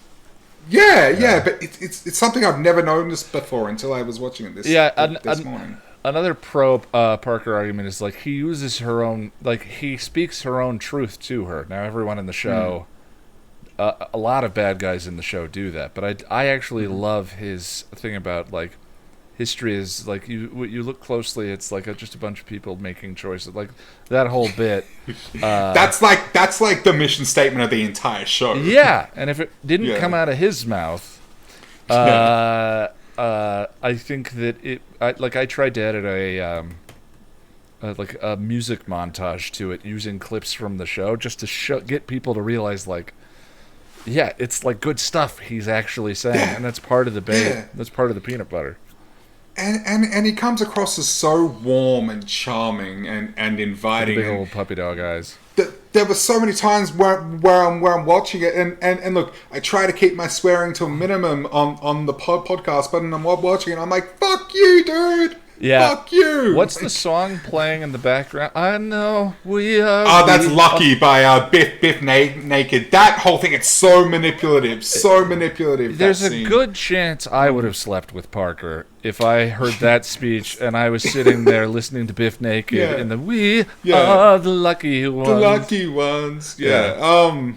Yeah, but it's something I've never noticed before until I was watching it this morning. Another pro Parker argument is, like, he uses her own, like, he speaks her own truth to her. Now, everyone in the show, a lot of bad guys in the show do that, but I actually love his thing about, like, history is like you look closely, it's like just a bunch of people making choices. Like that whole bit. That's like the mission statement of the entire show. Yeah, and if it didn't come out of his mouth, I think that I tried to edit a music montage to it using clips from the show just to get people to realize like, yeah, it's like good stuff he's actually saying, and that's part of the bait. Yeah. That's part of the peanut butter. And he comes across as so warm and charming and inviting. Big old puppy dog eyes. There were so many times where I'm watching it, and look, I try to keep my swearing to a minimum on the podcast, but when I'm watching it, I'm like, fuck you, dude! Yeah. Fuck you! What's the song playing in the background? I know we are... Oh, that's Lucky by Biff Naked. That whole thing, it's so manipulative. So manipulative. There's a good chance I would have slept with Parker if I heard that speech and I was sitting there listening to Biff Naked and we are the lucky ones. The lucky ones, yeah.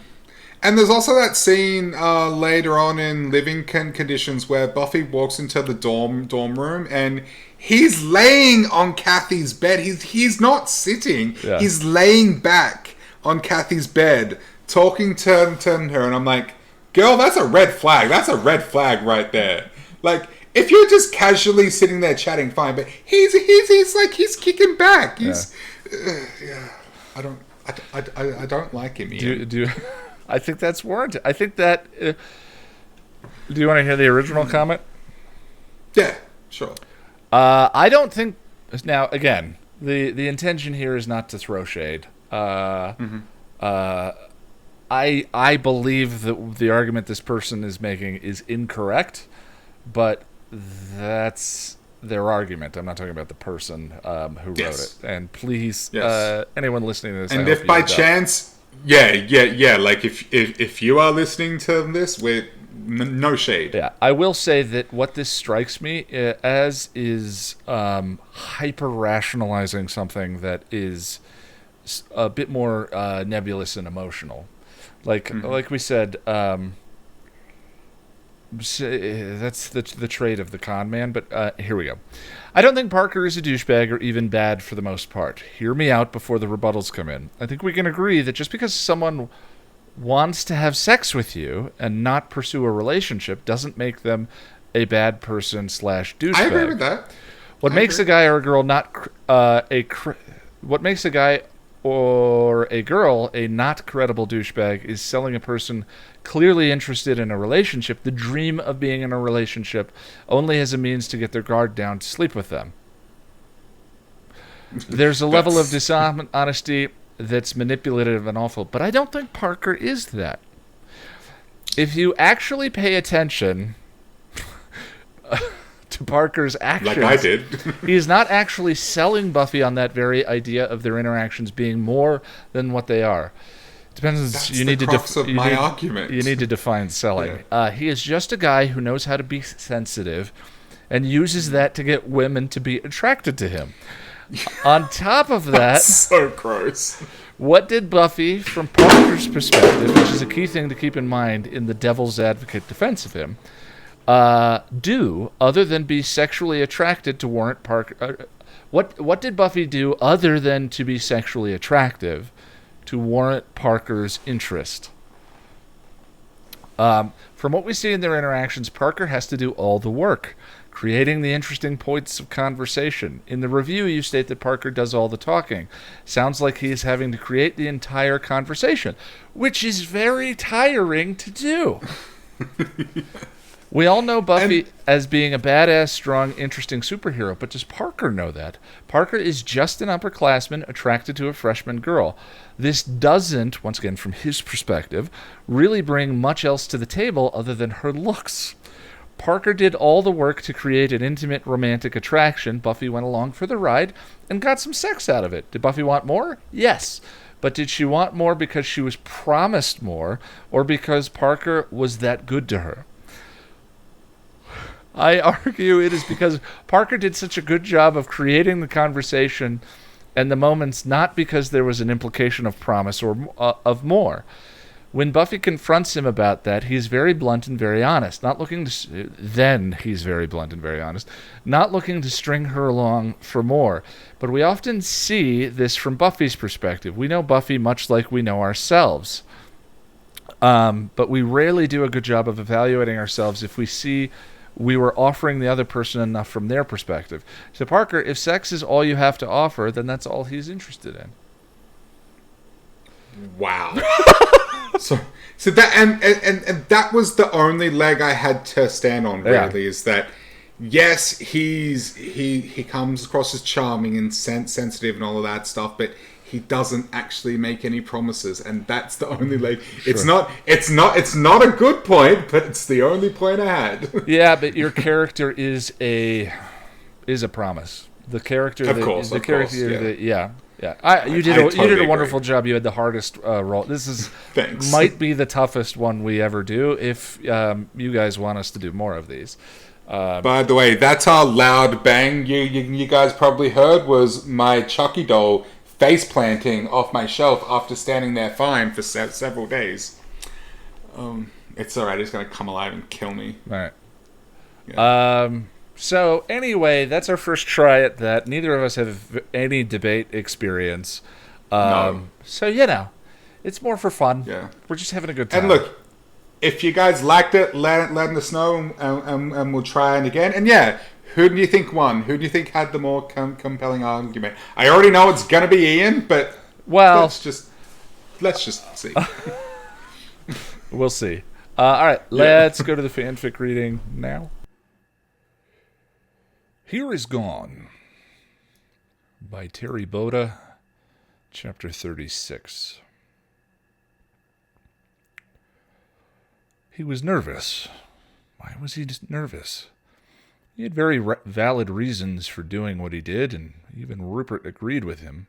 And there's also that scene later on in Living Conditions where Buffy walks into the dorm room and he's laying on Kathy's bed. He's not sitting. Yeah. He's laying back on Kathy's bed, talking to her, and I'm like, girl, that's a red flag. That's a red flag right there. Like, if you're just casually sitting there chatting, fine, but he's kicking back. I don't like him. Do I think that's warranted. I think that. Do you want to hear the original comment? Yeah, sure. I don't think. Now, again, the intention here is not to throw shade. I believe that the argument this person is making is incorrect, but that's their argument. I'm not talking about the person who wrote it. And please, anyone listening to this, and if by chance. Yeah. Like if you are listening to this, with no shade. Yeah, I will say that what this strikes me as is hyper rationalizing something that is a bit more nebulous and emotional. Like we said, that's the trait of the con man. But here we go. I don't think Parker is a douchebag or even bad for the most part. Hear me out before the rebuttals come in. I think we can agree that just because someone wants to have sex with you and not pursue a relationship doesn't make them a bad person / douchebag. I agree with that. What makes a guy or a girl not what makes a guy or a girl a not credible douchebag is selling a person clearly interested in a relationship the dream of being in a relationship only as a means to get their guard down to sleep with them. There's a level of dishonesty that's manipulative and awful, but I don't think Parker is that. If you actually pay attention to Parker's actions, like I did, he is not actually selling Buffy on that very idea of their interactions being more than what they are. Depends. That's the crux of my argument. You need to define selling. Yeah. He is just a guy who knows how to be sensitive, and uses that to get women to be attracted to him. On top of that, that's so gross. What did Buffy, from Parker's perspective, which is a key thing to keep in mind in the devil's advocate defense of him, do other than be sexually attracted to warrant Parker? What did Buffy do other than to be sexually attractive to warrant Parker's interest? From what we see in their interactions, Parker has to do all the work, creating the interesting points of conversation. In the review, you state that Parker does all the talking. Sounds like he is having to create the entire conversation, which is very tiring to do. We all know Buffy as being a badass, strong, interesting superhero, but does Parker know that? Parker is just an upperclassman attracted to a freshman girl. This doesn't, once again from his perspective, really bring much else to the table other than her looks. Parker did all the work to create an intimate romantic attraction. Buffy went along for the ride and got some sex out of it. Did Buffy want more? Yes. But did she want more because she was promised more, or because Parker was that good to her? I argue it is because Parker did such a good job of creating the conversation and the moments, not because there was an implication of promise or of more. When Buffy confronts him about that, he's very blunt and very honest. Then he's very blunt and very honest, not looking to string her along for more. But we often see this from Buffy's perspective. We know Buffy much like we know ourselves. But we rarely do a good job of evaluating ourselves if we see we were offering the other person enough from their perspective. So Parker, if sex is all you have to offer, then that's all he's interested in. Wow. so that and that was the only leg I had to stand on. Really, is that yes, he comes across as charming and sensitive and all of that stuff, but he doesn't actually make any promises, and that's the only leg. Sure. It's not a good point, but it's the only point I had. Yeah, but your character is a promise. The character, you did a wonderful job. You had the hardest role. This might be the toughest one we ever do. If you guys want us to do more of these. By the way, that's our loud bang you guys probably heard was my Chucky doll face planting off my shelf after standing there fine for several days. It's alright. It's gonna come alive and kill me. All right. Yeah. So anyway, that's our first try at that. Neither of us have any debate experience. No. So, it's more for fun. Yeah. We're just having a good time. And look, if you guys liked it, let us know, and we'll try it again. And yeah, who do you think won? Who do you think had the more compelling argument? I already know it's going to be Ian, but let's just see. We'll see. All right, let's go to the fanfic reading now. Here is Gone by Terri Botta, chapter 36. He was nervous. Why was he nervous? He had very valid reasons for doing what he did, and even Rupert agreed with him.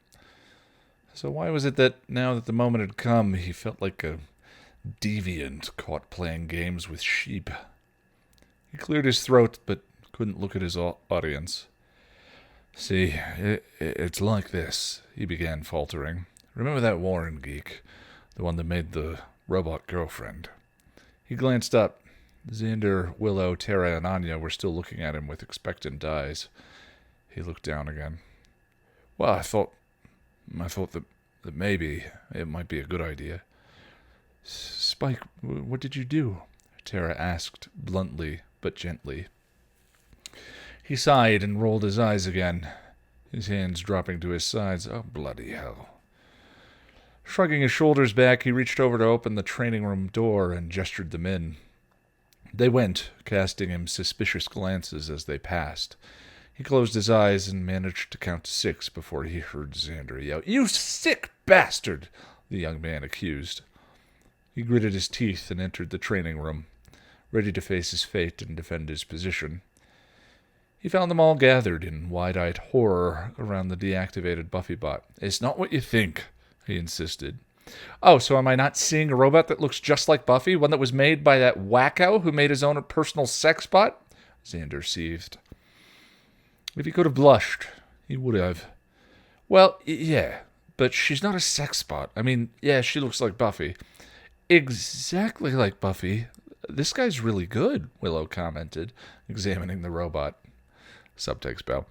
So why was it that now that the moment had come, he felt like a deviant caught playing games with sheep? He cleared his throat, but couldn't look at his audience. See, it's like this, he began faltering. Remember that Warren geek, the one that made the robot girlfriend? He glanced up. Xander, Willow, Tara, and Anya were still looking at him with expectant eyes. He looked down again. Well, I thought that maybe it might be a good idea. Spike, what did you do? Tara asked, bluntly but gently. He sighed and rolled his eyes again, his hands dropping to his sides. Oh, bloody hell. Shrugging his shoulders back, he reached over to open the training room door and gestured them in. They went, casting him suspicious glances as they passed. He closed his eyes and managed to count to 6 before he heard Xander yell, "You sick bastard!" the young man accused. He gritted his teeth and entered the training room, ready to face his fate and defend his position. He found them all gathered in wide-eyed horror around the deactivated Buffy bot. "It's not what you think," he insisted. "Oh, so am I not seeing a robot that looks just like Buffy? One that was made by that wacko who made his own personal sex bot?" Xander seethed. If he could have blushed, he would have. "Well, yeah, but she's not a sex bot. I mean, yeah, she looks like Buffy." "Exactly like Buffy. This guy's really good," Willow commented, examining the robot. Subtext bell.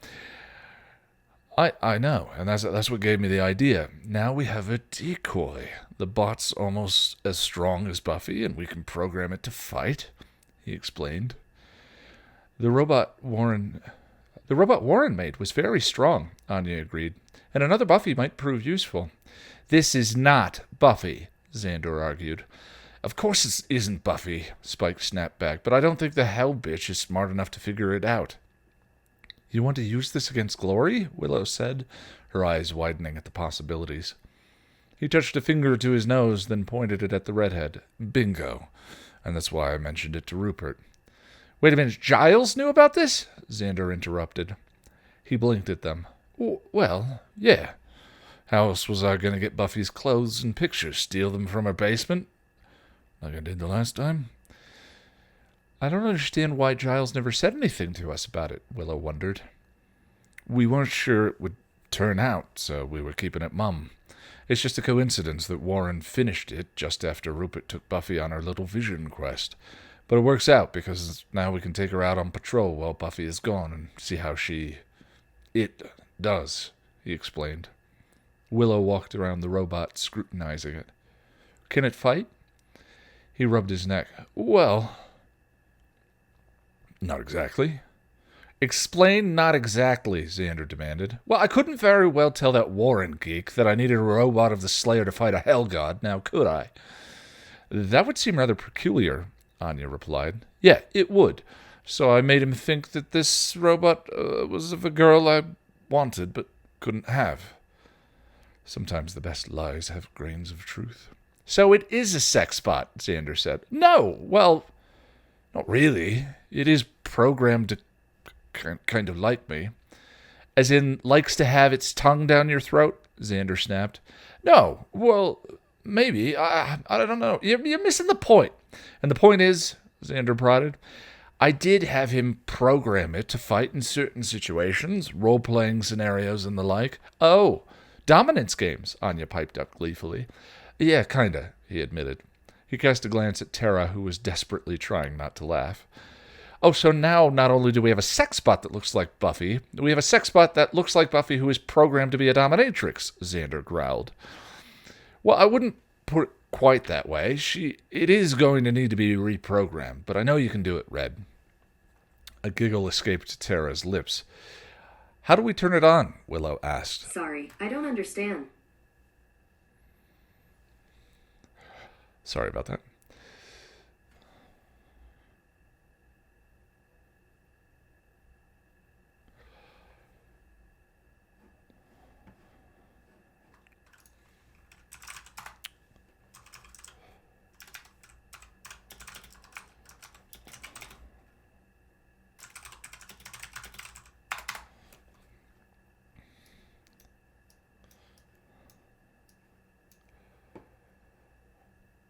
I know, and that's what gave me the idea. Now we have a decoy. The bot's almost as strong as Buffy, and we can program it to fight," he explained. The robot Warren made was very strong, Anya agreed, and another Buffy might prove useful. "This is not Buffy," Xander argued. "Of course it isn't Buffy," Spike snapped back, "but I don't think the hell bitch is smart enough to figure it out." "You want to use this against Glory?" Willow said, her eyes widening at the possibilities. He touched a finger to his nose, then pointed it at the redhead. "Bingo. And that's why I mentioned it to Rupert." "Wait a minute, Giles knew about this?" Xander interrupted. He blinked at them. "Well, yeah. How else was I going to get Buffy's clothes and pictures? Steal them from her basement? Like I did the last time?" "I don't understand why Giles never said anything to us about it," Willow wondered. "We weren't sure it would turn out, so we were keeping it mum. It's just a coincidence that Warren finished it just after Rupert took Buffy on her little vision quest. But it works out because now we can take her out on patrol while Buffy is gone and see how it does, he explained. Willow walked around the robot, scrutinizing it. Can it fight? He rubbed his neck. Well, not exactly. Explain not exactly, Xander demanded. Well, I couldn't very well tell that Warren geek that I needed a robot of the Slayer to fight a hell god, now could I? That would seem rather peculiar, Anya replied. Yeah, it would. So I made him think that this robot was of a girl I wanted but couldn't have. Sometimes the best lies have grains of truth. So it is a sex bot, Xander said. No, well, not really. It is programmed to kind of like me. As in, likes to have its tongue down your throat? Xander snapped. No, well, maybe. I don't know. You're missing the point. And the point is, Xander prodded, I did have him program it to fight in certain situations, role-playing scenarios and the like. Oh, dominance games, Anya piped up gleefully. Yeah, kinda, he admitted. He cast a glance at Tara, who was desperately trying not to laugh. Oh, so now not only do we have a sex bot that looks like Buffy, we have a sex bot that looks like Buffy who is programmed to be a dominatrix, Xander growled. Well, I wouldn't put it quite that way. It is going to need to be reprogrammed, but I know you can do it, Red. A giggle escaped Tara's lips. How do we turn it on? Willow asked. Sorry, I don't understand. Sorry about that.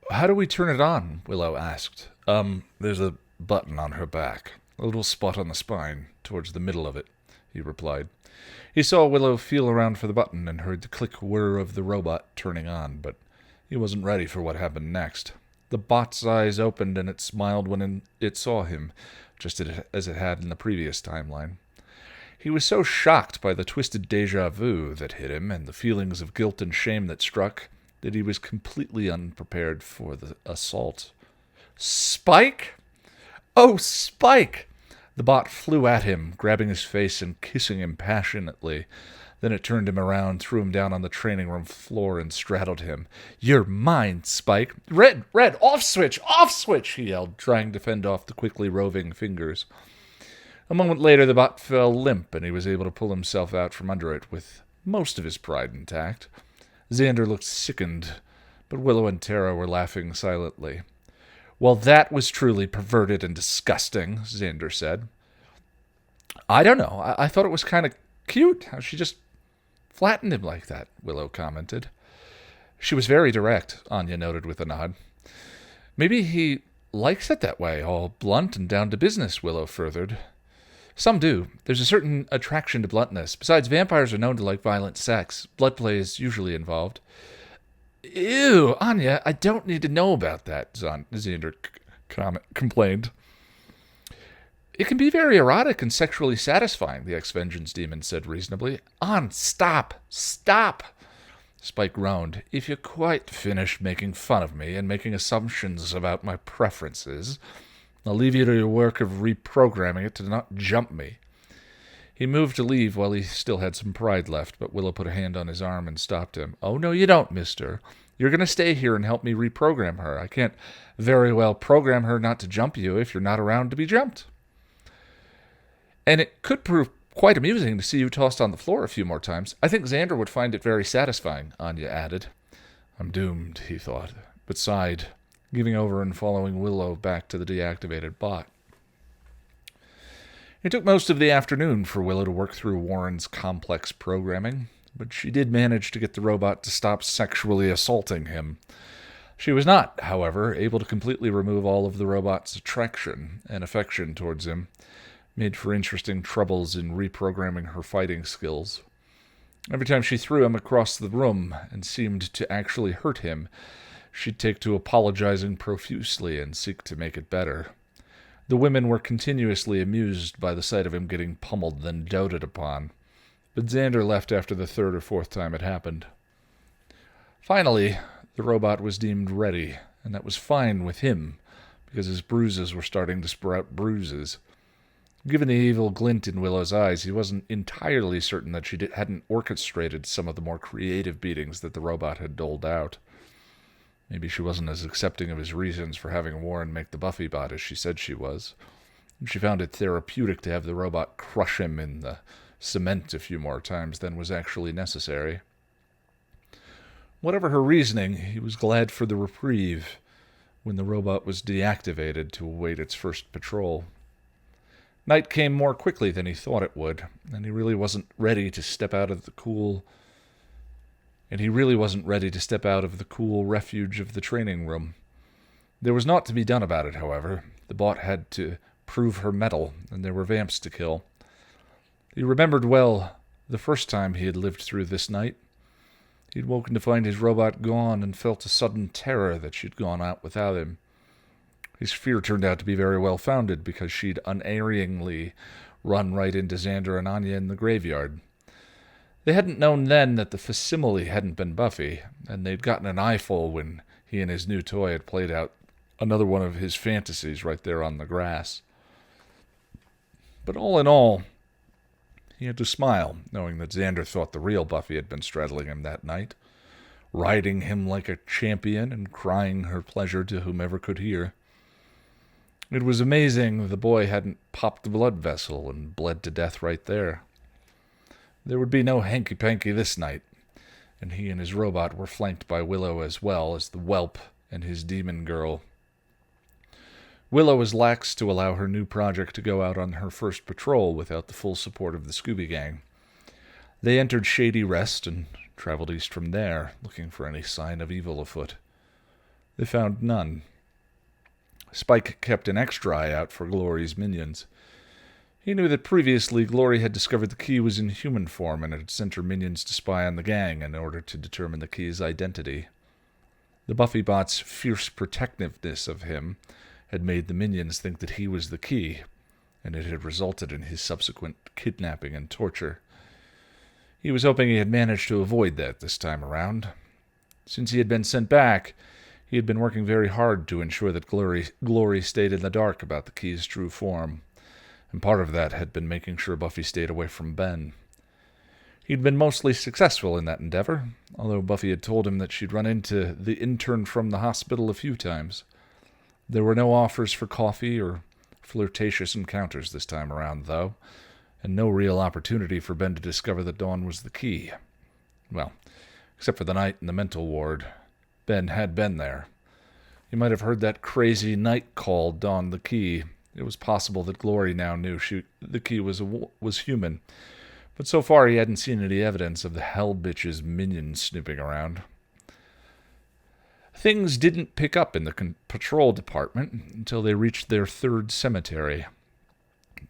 How do we turn it on? Willow asked. There's a button on her back. A little spot on the spine, towards the middle of it, he replied. He saw Willow feel around for the button and heard the click whir of the robot turning on, but he wasn't ready for what happened next. The bot's eyes opened and it smiled when it saw him, just as it had in the previous timeline. He was so shocked by the twisted déjà vu that hit him and the feelings of guilt and shame that struck that he was completely unprepared for the assault. Spike? Oh, Spike! The bot flew at him, grabbing his face and kissing him passionately. Then it turned him around, threw him down on the training room floor, and straddled him. You're mine, Spike! Red! Off switch! Off switch! He yelled, trying to fend off the quickly roving fingers. A moment later, the bot fell limp, and he was able to pull himself out from under it with most of his pride intact. Xander looked sickened, but Willow and Tara were laughing silently. Well, that was truly perverted and disgusting, Xander said. I don't know. I thought it was kind of cute how she just flattened him like that, Willow commented. She was very direct, Anya noted with a nod. Maybe he likes it that way, all blunt and down to business, Willow furthered. Some do. There's a certain attraction to bluntness. Besides, vampires are known to like violent sex. Blood play is usually involved. Ew, Anya, I don't need to know about that, Xander complained. It can be very erotic and sexually satisfying, the ex-vengeance demon said reasonably. Stop! Spike groaned. If you're quite finished making fun of me and making assumptions about my preferences, I'll leave you to your work of reprogramming it to not jump me. He moved to leave while he still had some pride left, but Willow put a hand on his arm and stopped him. Oh, no, you don't, mister. You're going to stay here and help me reprogram her. I can't very well program her not to jump you if you're not around to be jumped. And it could prove quite amusing to see you tossed on the floor a few more times. I think Xander would find it very satisfying, Anya added. I'm doomed, he thought, but sighed, giving over and following Willow back to the deactivated bot. It took most of the afternoon for Willow to work through Warren's complex programming, but she did manage to get the robot to stop sexually assaulting him. She was not, however, able to completely remove all of the robot's attraction and affection towards him, made for interesting troubles in reprogramming her fighting skills. Every time she threw him across the room and seemed to actually hurt him, she'd take to apologizing profusely and seek to make it better. The women were continuously amused by the sight of him getting pummeled, then doted upon. But Xander left after the third or fourth time it happened. Finally, the robot was deemed ready, and that was fine with him, because his bruises were starting to sprout bruises. Given the evil glint in Willow's eyes, he wasn't entirely certain that she hadn't orchestrated some of the more creative beatings that the robot had doled out. Maybe she wasn't as accepting of his reasons for having Warren make the Buffy bot as she said she was. And she found it therapeutic to have the robot crush him in the cement a few more times than was actually necessary. Whatever her reasoning, he was glad for the reprieve when the robot was deactivated to await its first patrol. Night came more quickly than he thought it would, and he really wasn't ready to step out of the cool refuge of the training room. There was naught to be done about it, however. The bot had to prove her mettle, and there were vamps to kill. He remembered well the first time he had lived through this night. He'd woken to find his robot gone and felt a sudden terror that she'd gone out without him. His fear turned out to be very well founded because she'd unerringly run right into Xander and Anya in the graveyard. They hadn't known then that the facsimile hadn't been Buffy, and they'd gotten an eyeful when he and his new toy had played out another one of his fantasies right there on the grass. But all in all, he had to smile, knowing that Xander thought the real Buffy had been straddling him that night, riding him like a champion and crying her pleasure to whomever could hear. It was amazing the boy hadn't popped the blood vessel and bled to death right there. There would be no hanky-panky this night, and he and his robot were flanked by Willow as well as the whelp and his demon girl. Willow was lax to allow her new project to go out on her first patrol without the full support of the Scooby Gang. They entered Shady Rest and traveled east from there, looking for any sign of evil afoot. They found none. Spike kept an extra eye out for Glory's minions. He knew that previously Glory had discovered the key was in human form and had sent her minions to spy on the gang in order to determine the key's identity. The Buffy bot's fierce protectiveness of him had made the minions think that he was the key, and it had resulted in his subsequent kidnapping and torture. He was hoping he had managed to avoid that this time around. Since he had been sent back, he had been working very hard to ensure that Glory stayed in the dark about the key's true form, and part of that had been making sure Buffy stayed away from Ben. He'd been mostly successful in that endeavor, although Buffy had told him that she'd run into the intern from the hospital a few times. There were no offers for coffee or flirtatious encounters this time around, though, and no real opportunity for Ben to discover that Dawn was the key. Well, except for the night in the mental ward. Ben had been there. He might have heard that crazy night call Dawn the key. It was possible that Glory now knew the key was human, but so far he hadn't seen any evidence of the hell bitch's minions snooping around. Things didn't pick up in the patrol department until they reached their third cemetery.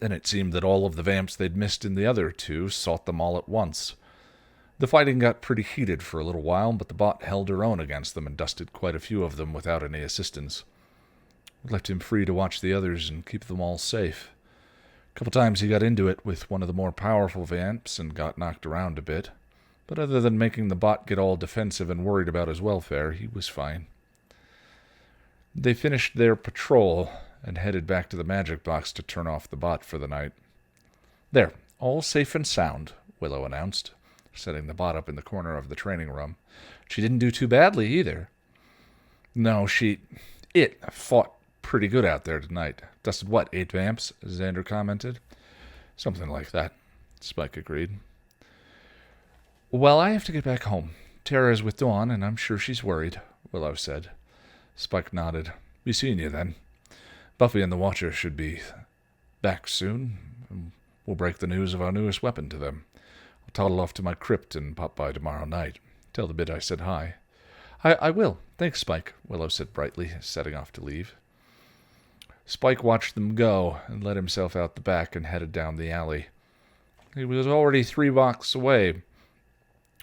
Then it seemed that all of the vamps they'd missed in the other two sought them all at once. The fighting got pretty heated for a little while, but the bot held her own against them and dusted quite a few of them without any assistance. It left him free to watch the others and keep them all safe. A couple times he got into it with one of the more powerful vamps and got knocked around a bit, but other than making the bot get all defensive and worried about his welfare, he was fine. They finished their patrol and headed back to the magic box to turn off the bot for the night. "There, all safe and sound," Willow announced, setting the bot up in the corner of the training room. "She didn't do too badly, either." "No, it fought pretty good out there tonight. Dusted what, 8 vamps?" Xander commented. "Something like that," Spike agreed. "Well, I have to get back home. Tara's with Dawn, and I'm sure she's worried," Willow said. Spike nodded. "Be seeing you then. Buffy and the Watcher should be back soon, and we'll break the news of our newest weapon to them. I'll toddle off to my crypt and pop by tomorrow night. Tell the bid I said hi." I will. Thanks, Spike," Willow said brightly, setting off to leave. Spike watched them go and let himself out the back and headed down the alley. He was already 3 blocks away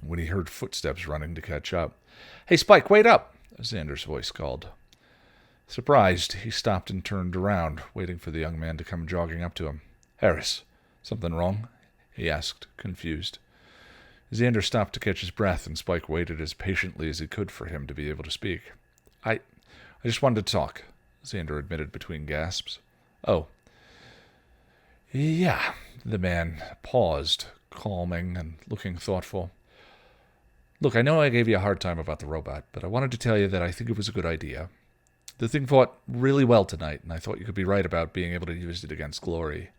when he heard footsteps running to catch up. "Hey, Spike, wait up!" Xander's voice called. Surprised, he stopped and turned around, waiting for the young man to come jogging up to him. "Harris, something wrong?" he asked, confused. Xander stopped to catch his breath, and Spike waited as patiently as he could for him to be able to speak. I just wanted to talk," Xander admitted between gasps. "Oh. Yeah." The man paused, calming and looking thoughtful. "Look, I know I gave you a hard time about the robot, but I wanted to tell you that I think it was a good idea. The thing fought really well tonight, and I thought you could be right about being able to use it against Glory.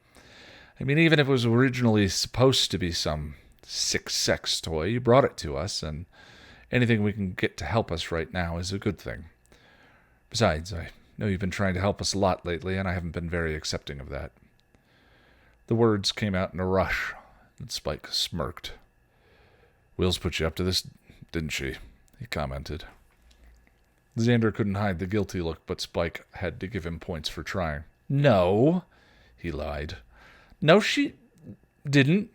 I mean, even if it was originally supposed to be some sick sex toy, you brought it to us, and anything we can get to help us right now is a good thing. Besides, I know you've been trying to help us a lot lately, and I haven't been very accepting of that." The words came out in a rush, and Spike smirked. "Wills put you up to this, didn't she?" he commented. Xander couldn't hide the guilty look, but Spike had to give him points for trying. "No," he lied. "No, she didn't."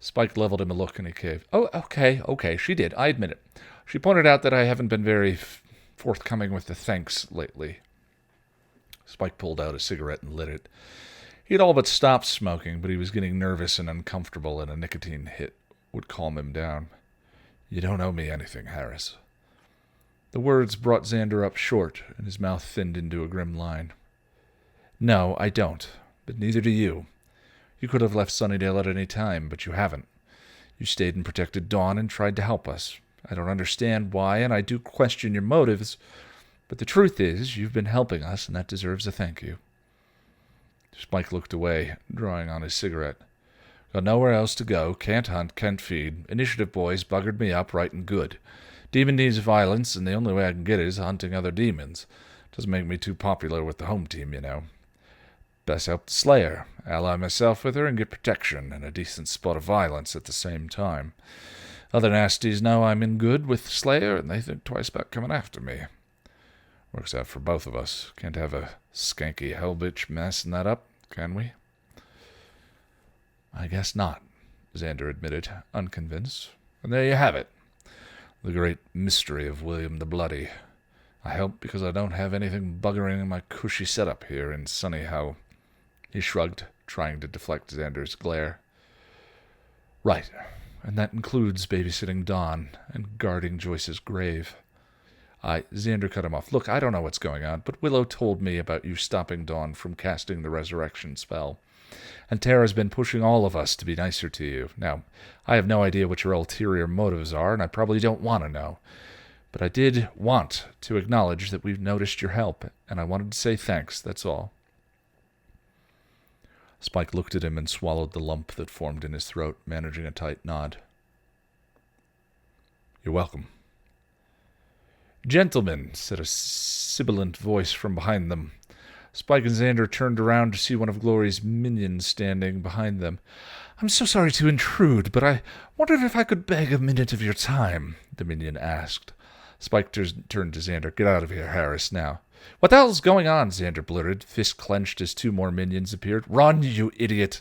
Spike leveled him a look, and he caved. "Oh, okay, she did. I admit it. She pointed out that I haven't been very forthcoming with the thanks lately." Spike pulled out a cigarette and lit it. He had all but stopped smoking, but he was getting nervous and uncomfortable, and a nicotine hit would calm him down. "You don't owe me anything, Harris." The words brought Xander up short, and his mouth thinned into a grim line. "No, I don't, but neither do you. You could have left Sunnydale at any time, but you haven't. You stayed and protected Dawn and tried to help us. I don't understand why, and I do question your motives, but the truth is, you've been helping us, and that deserves a thank you." Spike looked away, drawing on his cigarette. "Got nowhere else to go, can't hunt, can't feed. Initiative boys buggered me up right and good. Demon needs violence, and the only way I can get it is hunting other demons. Doesn't make me too popular with the home team, you know. Best help the Slayer, ally myself with her, and get protection and a decent spot of violence at the same time. Other nasties know I'm in good with Slayer, and they think twice about coming after me. Works out for both of us. Can't have a skanky hellbitch messing that up, can we?" "I guess not," Xander admitted, unconvinced. "And there you have it. The great mystery of William the Bloody. I help because I don't have anything buggering in my cushy setup here in sunny Hell." He shrugged, trying to deflect Xander's glare. "Right, and that includes babysitting Dawn and guarding Joyce's grave." Xander cut him off. "Look, I don't know what's going on, but Willow told me about you stopping Dawn from casting the resurrection spell. And Tara's been pushing all of us to be nicer to you. Now, I have no idea what your ulterior motives are, and I probably don't want to know. But I did want to acknowledge that we've noticed your help, and I wanted to say thanks, that's all." Spike looked at him and swallowed the lump that formed in his throat, managing a tight nod. "You're welcome." "Gentlemen," said a sibilant voice from behind them. Spike and Xander turned around to see one of Glory's minions standing behind them. "I'm so sorry to intrude, but I wondered if I could beg a minute of your time," the minion asked. Spike turned to Xander. "Get out of here, Harris, now." "What the hell's going on?" Xander blurted, fist clenched as two more minions appeared. "Run, you idiot!"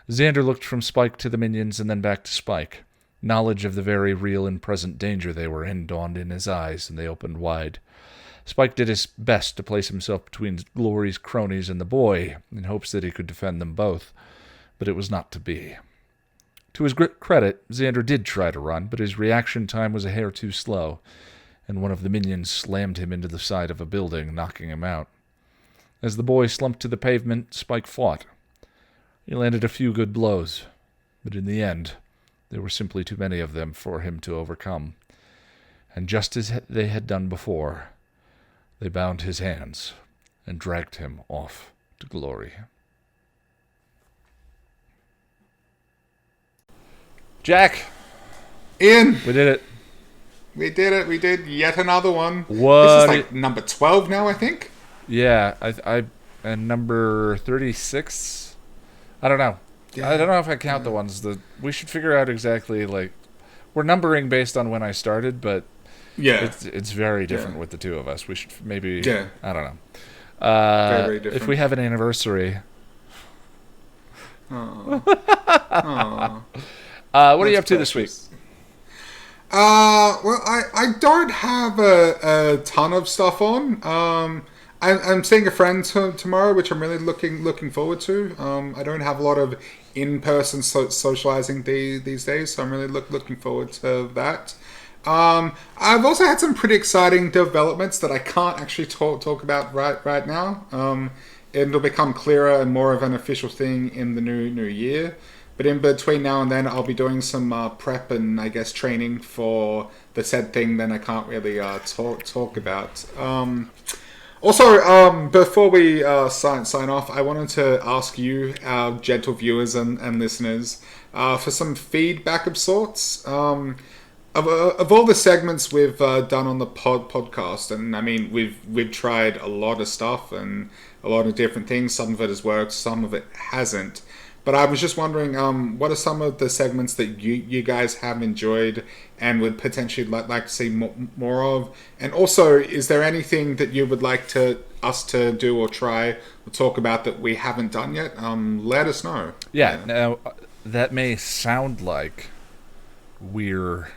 Xander looked from Spike to the minions and then back to Spike. Knowledge of the very real and present danger they were in dawned in his eyes, and they opened wide. Spike did his best to place himself between Glory's cronies and the boy, in hopes that he could defend them both, but it was not to be. To his credit, Xander did try to run, but his reaction time was a hair too slow, and one of the minions slammed him into the side of a building, knocking him out. As the boy slumped to the pavement, Spike fought. He landed a few good blows, but in the end, there were simply too many of them for him to overcome. And just as they had done before, they bound his hands and dragged him off to Glory. Jack! Ian! We did it. We did it. We did yet another one. What? This is like number 12 now, I think. Yeah, and number 36? I don't know. Yeah. I don't know if I count the ones that we should figure out exactly. Like, we're numbering based on when I started, but yeah, it's very different with the two of us. We should maybe I don't know. Very different. If we have an anniversary. Aww. What are you up to this week? Well, I don't have a ton of stuff on. I'm seeing a friend tomorrow, which I'm really looking forward to. I don't have a lot of in-person socializing these days, so I'm really looking forward to that. I've also had some pretty exciting developments that I can't actually talk about right now. It'll become clearer and more of an official thing in the new year. But in between now and then, I'll be doing some prep and I guess training for the said thing. Then I can't really talk about. Also, before we sign off, I wanted to ask you, our gentle viewers and listeners, for some feedback of sorts. Of all the segments we've done on the podcast, and I mean we've tried a lot of stuff and a lot of different things. Some of it has worked, some of it hasn't. But I was just wondering, what are some of the segments that you guys have enjoyed and would potentially like to see more of? And also, is there anything that you would like us to do or try or talk about that we haven't done yet? Let us know. Yeah. Now, that may sound like we're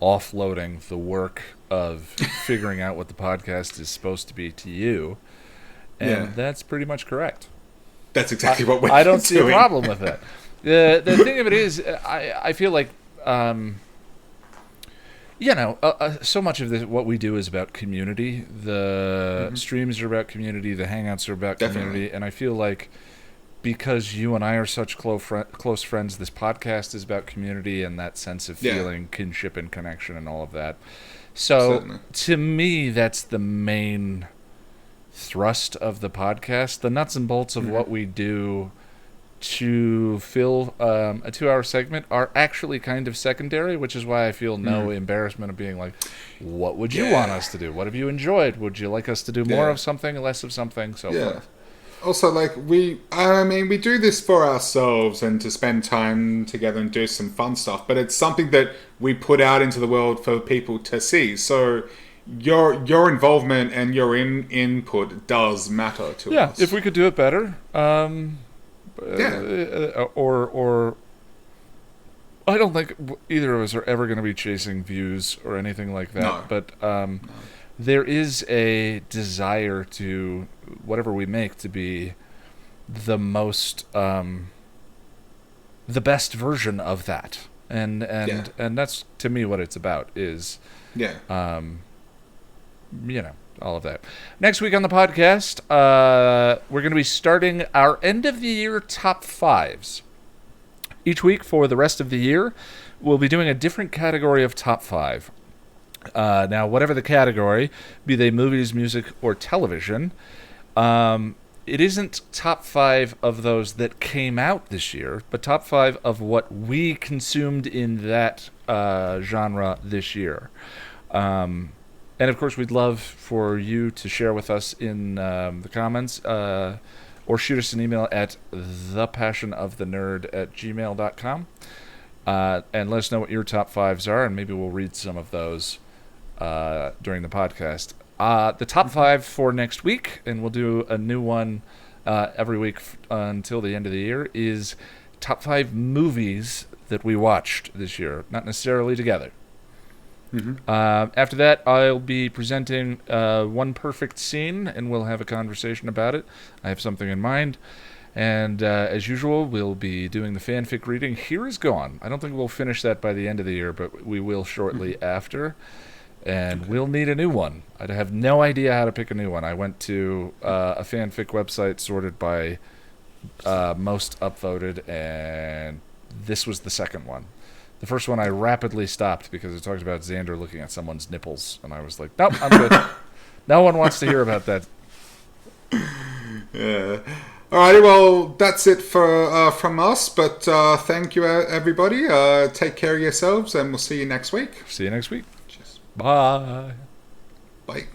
offloading the work of figuring out what the podcast is supposed to be to you, and that's pretty much correct. That's exactly what we're doing. I don't see a problem with that. The thing of it is, I feel like, so much of what we do is about community. The streams are about community. The hangouts are about community. And I feel like because you and I are such close friends, this podcast is about community and that sense of feeling kinship and connection and all of that. So to me, that's the main thrust of the podcast. The nuts and bolts of what we do to fill a 2-hour segment are actually kind of secondary, which is why I feel no embarrassment of being like, what would you want us to do? What have you enjoyed? Would you like us to do more of something, less of something, so forth? Also, like, we do this for ourselves and to spend time together and do some fun stuff, but it's something that we put out into the world for people to see. So your involvement and your input does matter to us. Yeah, if we could do it better, or I don't think either of us are ever going to be chasing views or anything like that. No. But there is a desire to whatever we make to be the most, the best version of that, and that's to me what it's about is, all of that. Next week on the podcast, we're going to be starting our end of the year top 5s. Each week for the rest of the year, we'll be doing a different category of top 5. Now, whatever the category, be they movies, music, or television, it isn't top 5 of those that came out this year, but top 5 of what we consumed in that genre this year. And of course, we'd love for you to share with us in the comments or shoot us an email at thepassionofthenerd@gmail.com and let us know what your top 5s are, and maybe we'll read some of those during the podcast. The top 5 for next week, and we'll do a new one every week until the end of the year, is top 5 movies that we watched this year, not necessarily together. After that, I'll be presenting one perfect scene, and we'll have a conversation about it. I have something in mind. And as usual, we'll be doing the fanfic reading. Here Is Gone. I don't think we'll finish that by the end of the year, but we will shortly after. And we'll need a new one. I have no idea how to pick a new one. I went to a fanfic website sorted by most upvoted, and this was the second one. The first one I rapidly stopped because it talked about Xander looking at someone's nipples, and I was like, nope, I'm good. No one wants to hear about that. Yeah. Alrighty, well, that's it from us, but thank you, everybody. Take care of yourselves, and we'll see you next week. See you next week. Cheers. Bye. Bye.